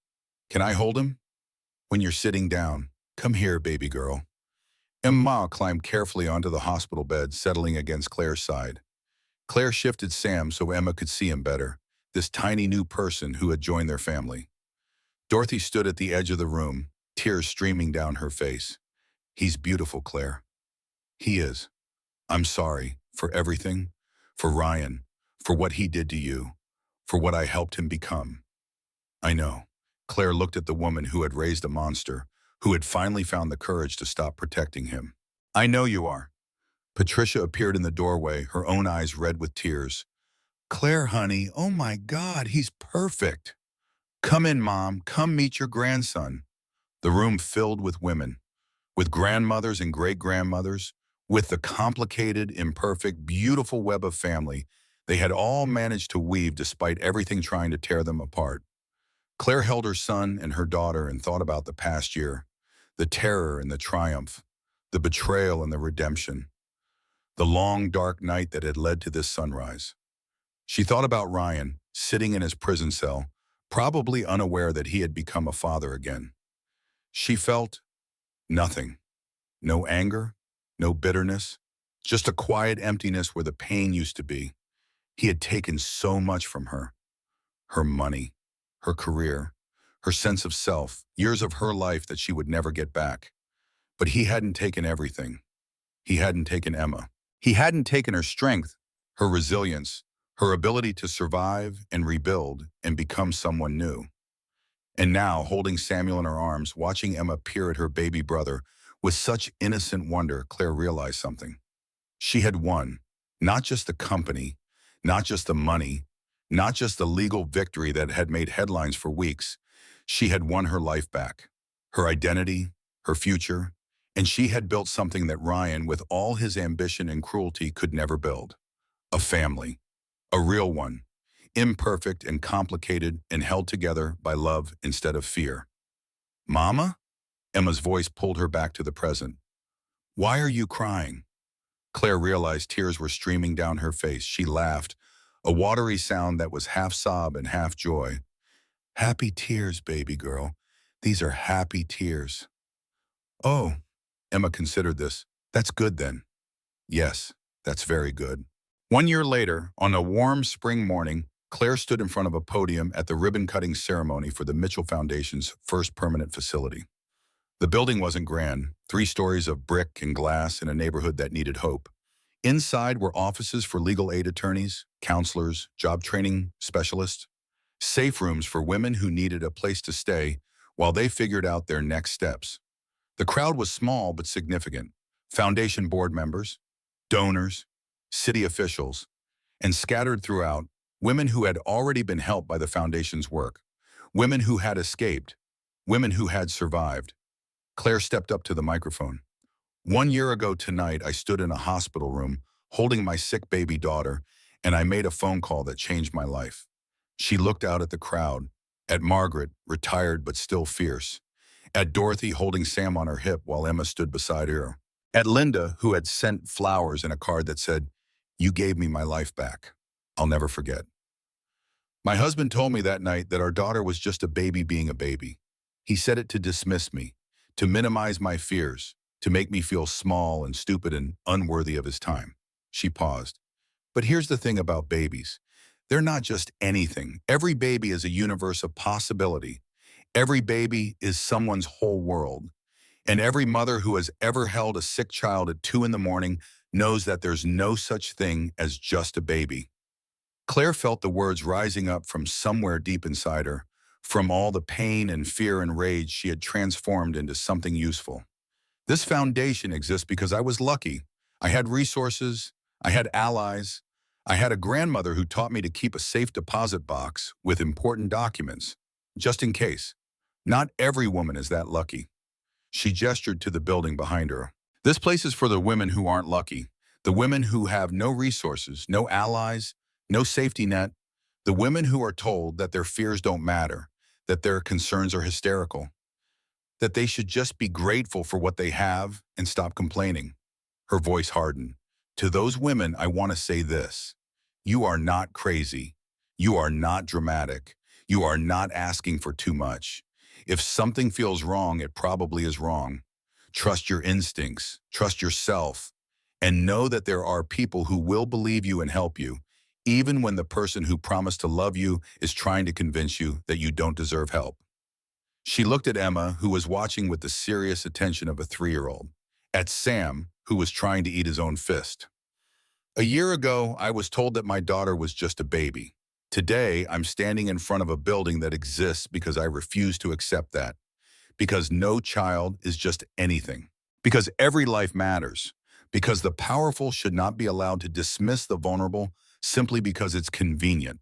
Can I hold him? When you're sitting down. Come here, baby girl. Emma climbed carefully onto the hospital bed, settling against Claire's side. Claire shifted Sam so Emma could see him better, this tiny new person who had joined their family. Dorothy stood at the edge of the room, tears streaming down her face. He's beautiful, Claire. He is. I'm sorry for everything, for Ryan, for what he did to you, for what I helped him become. I know. Claire looked at the woman who had raised a monster, who had finally found the courage to stop protecting him. I know you are. Patricia appeared in the doorway, her own eyes red with tears. Claire, honey, oh my God, he's perfect. Come in, Mom. Come meet your grandson. The room filled with women, with grandmothers and great-grandmothers, with the complicated, imperfect, beautiful web of family they had all managed to weave despite everything trying to tear them apart. Claire held her son and her daughter and thought about the past year, the terror and the triumph, the betrayal and the redemption, the long, dark night that had led to this sunrise. She thought about Ryan, sitting in his prison cell, probably unaware that he had become a father again. She felt nothing. No anger, no bitterness, just a quiet emptiness where the pain used to be. He had taken so much from her. Her money, her career, her sense of self, years of her life that she would never get back. But he hadn't taken everything. He hadn't taken Emma. He hadn't taken her strength, her resilience, her ability to survive and rebuild and become someone new. And now, holding Samuel in her arms, watching Emma peer at her baby brother, with such innocent wonder, Claire realized something. She had won, not just the company, not just the money, not just the legal victory that had made headlines for weeks. She had won her life back, her identity, her future, and she had built something that Ryan, with all his ambition and cruelty, could never build. A family, a real one, imperfect and complicated and held together by love instead of fear. Mama? Emma's voice pulled her back to the present. Why are you crying? Claire realized tears were streaming down her face. She laughed, a watery sound that was half sob and half joy. Happy tears, baby girl. These are happy tears. Oh, Emma considered this. That's good then. Yes, that's very good. 1 year later, on a warm spring morning, Claire stood in front of a podium at the ribbon-cutting ceremony for the Mitchell Foundation's first permanent facility. The building wasn't grand, 3 stories of brick and glass in a neighborhood that needed hope. Inside were offices for legal aid attorneys, counselors, job training specialists, safe rooms for women who needed a place to stay while they figured out their next steps. The crowd was small but significant. Foundation board members, donors, city officials, and scattered throughout, women who had already been helped by the foundation's work, women who had escaped, women who had survived. Claire stepped up to the microphone. 1 year ago tonight, I stood in a hospital room holding my sick baby daughter, and I made a phone call that changed my life. She looked out at the crowd, at Margaret, retired but still fierce, at Dorothy holding Sam on her hip while Emma stood beside her, at Linda, who had sent flowers and a card that said, "You gave me my life back. I'll never forget." My husband told me that night that our daughter was just a baby being a baby. He said it to dismiss me, to minimize my fears, to make me feel small and stupid and unworthy of his time. She paused. But here's the thing about babies. They're not just anything. Every baby is a universe of possibility. Every baby is someone's whole world. And every mother who has ever held a sick child at 2 in the morning knows that there's no such thing as just a baby. Claire felt the words rising up from somewhere deep inside her, From all the pain and fear and rage she had transformed into something useful. This foundation exists because I was lucky. I had resources, I had allies, I had a grandmother who taught me to keep a safe deposit box with important documents, just in case. Not every woman is that lucky. She gestured to the building behind her. This place is for the women who aren't lucky, the women who have no resources, no allies, no safety net, the women who are told that their fears don't matter, that their concerns are hysterical, that they should just be grateful for what they have and stop complaining. Her voice hardened. To those women, I want to say this. You are not crazy. You are not dramatic. You are not asking for too much. If something feels wrong, it probably is wrong. Trust your instincts, trust yourself, and know that there are people who will believe you and help you, even when the person who promised to love you is trying to convince you that you don't deserve help. She looked at Emma, who was watching with the serious attention of a 3-year-old, at Sam, who was trying to eat his own fist. A year ago, I was told that my daughter was just a baby. Today, I'm standing in front of a building that exists because I refuse to accept that. Because no child is just anything. Because every life matters. Because the powerful should not be allowed to dismiss the vulnerable simply because it's convenient.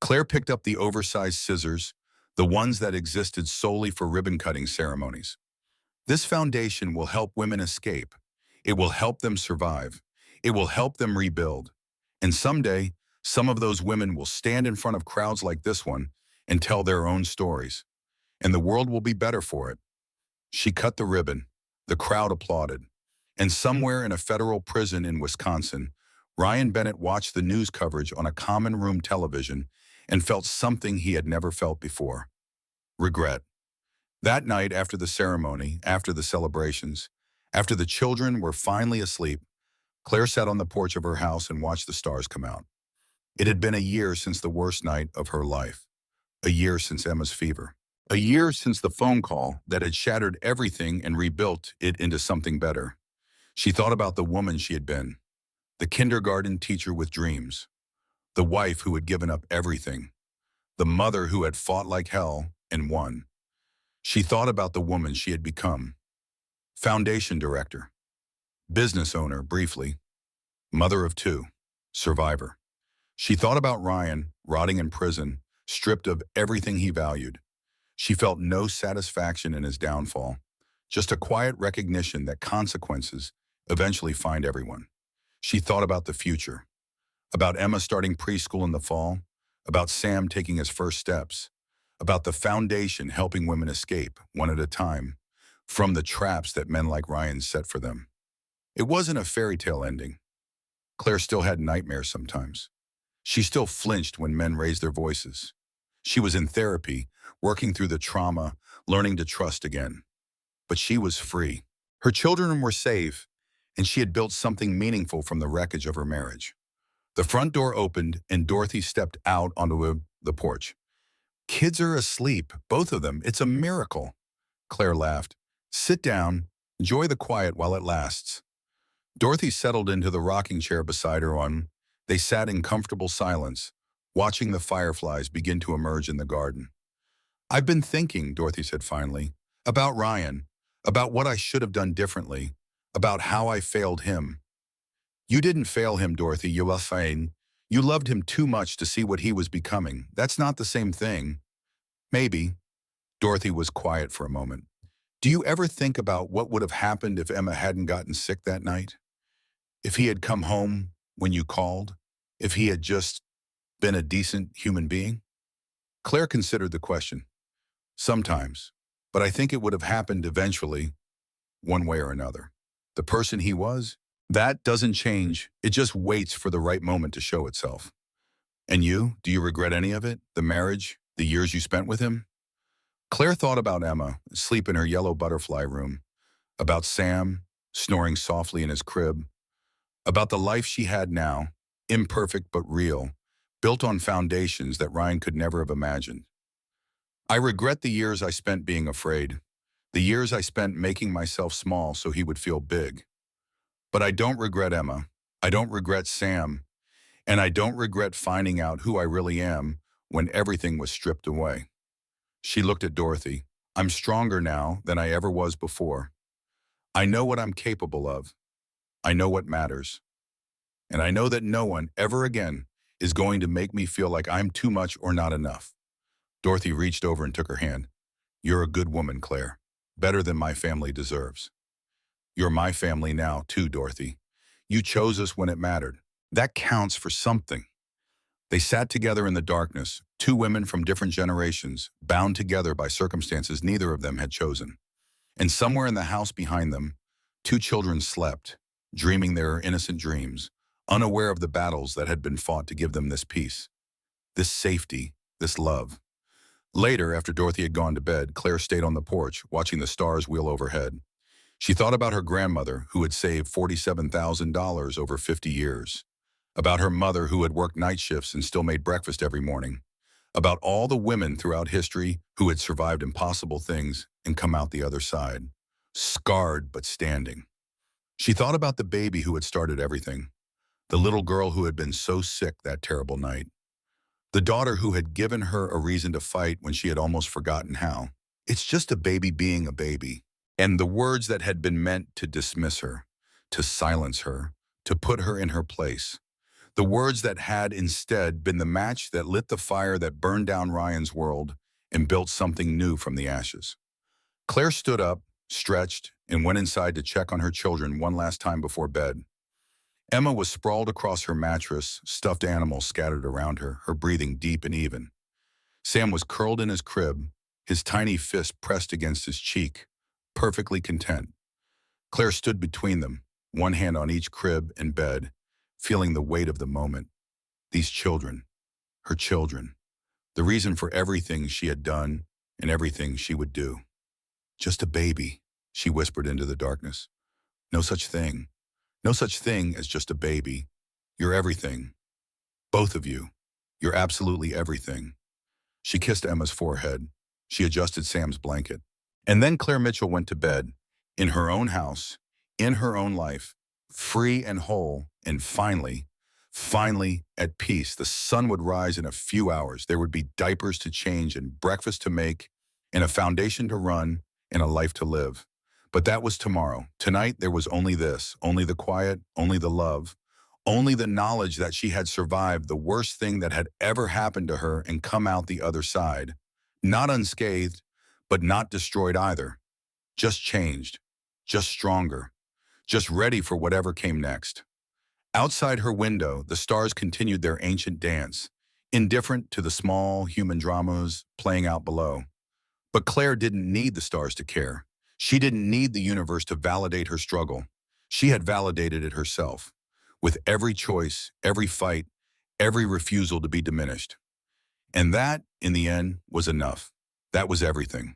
Claire picked up the oversized scissors, the ones that existed solely for ribbon-cutting ceremonies. This foundation will help women escape. It will help them survive. It will help them rebuild. And someday, some of those women will stand in front of crowds like this one and tell their own stories. And the world will be better for it. She cut the ribbon. The crowd applauded. And somewhere in a federal prison in Wisconsin, Ryan Bennett watched the news coverage on a common room television and felt something he had never felt before. Regret. That night, after the ceremony, after the celebrations, after the children were finally asleep, Claire sat on the porch of her house and watched the stars come out. It had been a year since the worst night of her life. A year since Emma's fever. A year since the phone call that had shattered everything and rebuilt it into something better. She thought about the woman she had been, the kindergarten teacher with dreams, the wife who had given up everything, the mother who had fought like hell and won. She thought about the woman she had become. Foundation director, business owner briefly, mother of 2, survivor. She thought about Ryan, rotting in prison, stripped of everything he valued. She felt no satisfaction in his downfall, just a quiet recognition that consequences eventually find everyone. She thought about the future, about Emma starting preschool in the fall, about Sam taking his first steps, about the foundation helping women escape, one at a time, from the traps that men like Ryan set for them. It wasn't a fairy tale ending. Claire still had nightmares sometimes. She still flinched when men raised their voices. She was in therapy, working through the trauma, learning to trust again. But she was free. Her children were safe, and she had built something meaningful from the wreckage of her marriage. The front door opened, and Dorothy stepped out onto the porch. Kids are asleep, both of them. It's a miracle. Claire laughed. Sit down. Enjoy the quiet while it lasts. Dorothy settled into the rocking chair beside her. They sat in comfortable silence, watching the fireflies begin to emerge in the garden. I've been thinking, Dorothy said finally, about Ryan, about what I should have done differently, about how I failed him. You didn't fail him, Dorothy, you were saying. You loved him too much to see what he was becoming. That's not the same thing. Maybe. Dorothy was quiet for a moment. Do you ever think about what would have happened if Emma hadn't gotten sick that night? If he had come home when you called? If he had just been a decent human being? Claire considered the question. Sometimes. But I think it would have happened eventually, one way or another. The person he was, that doesn't change. It just waits for the right moment to show itself. And you, do you regret any of it? The marriage, the years you spent with him? Claire thought about Emma, asleep in her yellow butterfly room, about Sam, snoring softly in his crib, about the life she had now, imperfect but real, built on foundations that Ryan could never have imagined. I regret the years I spent being afraid, the years I spent making myself small so he would feel big. But I don't regret Emma, I don't regret Sam, and I don't regret finding out who I really am when everything was stripped away. She looked at Dorothy. I'm stronger now than I ever was before. I know what I'm capable of. I know what matters. And I know that no one ever again is going to make me feel like I'm too much or not enough. Dorothy reached over and took her hand. You're a good woman, Claire. Better than my family deserves. You're my family now, too, Dorothy. You chose us when it mattered. That counts for something. They sat together in the darkness, two women from different generations, bound together by circumstances neither of them had chosen. And somewhere in the house behind them, two children slept, dreaming their innocent dreams, unaware of the battles that had been fought to give them this peace, this safety, this love. Later, after Dorothy had gone to bed, Claire stayed on the porch, watching the stars wheel overhead. She thought about her grandmother, who had saved $47,000 over 50 years, about her mother, who had worked night shifts and still made breakfast every morning, about all the women throughout history who had survived impossible things and come out the other side, scarred but standing. She thought about the baby who had started everything, the little girl who had been so sick that terrible night, the daughter who had given her a reason to fight when she had almost forgotten how. It's just a baby being a baby. And the words that had been meant to dismiss her, to silence her, to put her in her place. The words that had instead been the match that lit the fire that burned down Ryan's world and built something new from the ashes. Claire stood up, stretched, and went inside to check on her children one last time before bed. Emma was sprawled across her mattress, stuffed animals scattered around her, her breathing deep and even. Sam was curled in his crib, his tiny fist pressed against his cheek, perfectly content. Claire stood between them, one hand on each crib and bed, feeling the weight of the moment. These children, her children, the reason for everything she had done and everything she would do. Just a baby, she whispered into the darkness. No such thing. No such thing as just a baby. You're everything. Both of you. You're absolutely everything. She kissed Emma's forehead. She adjusted Sam's blanket. And then Claire Mitchell went to bed, in her own house, in her own life, free and whole, and finally, at peace. The sun would rise in a few hours. There would be diapers to change and breakfast to make, and a foundation to run, and a life to live. But that was tomorrow. Tonight, there was only this, only the quiet, only the love, only the knowledge that she had survived the worst thing that had ever happened to her and come out the other side. Not unscathed, but not destroyed either. Just changed, just stronger, just ready for whatever came next. Outside her window, the stars continued their ancient dance, indifferent to the small human dramas playing out below. But Claire didn't need the stars to care. She didn't need the universe to validate her struggle. She had validated it herself, with every choice, every fight, every refusal to be diminished. And that, in the end, was enough. That was everything.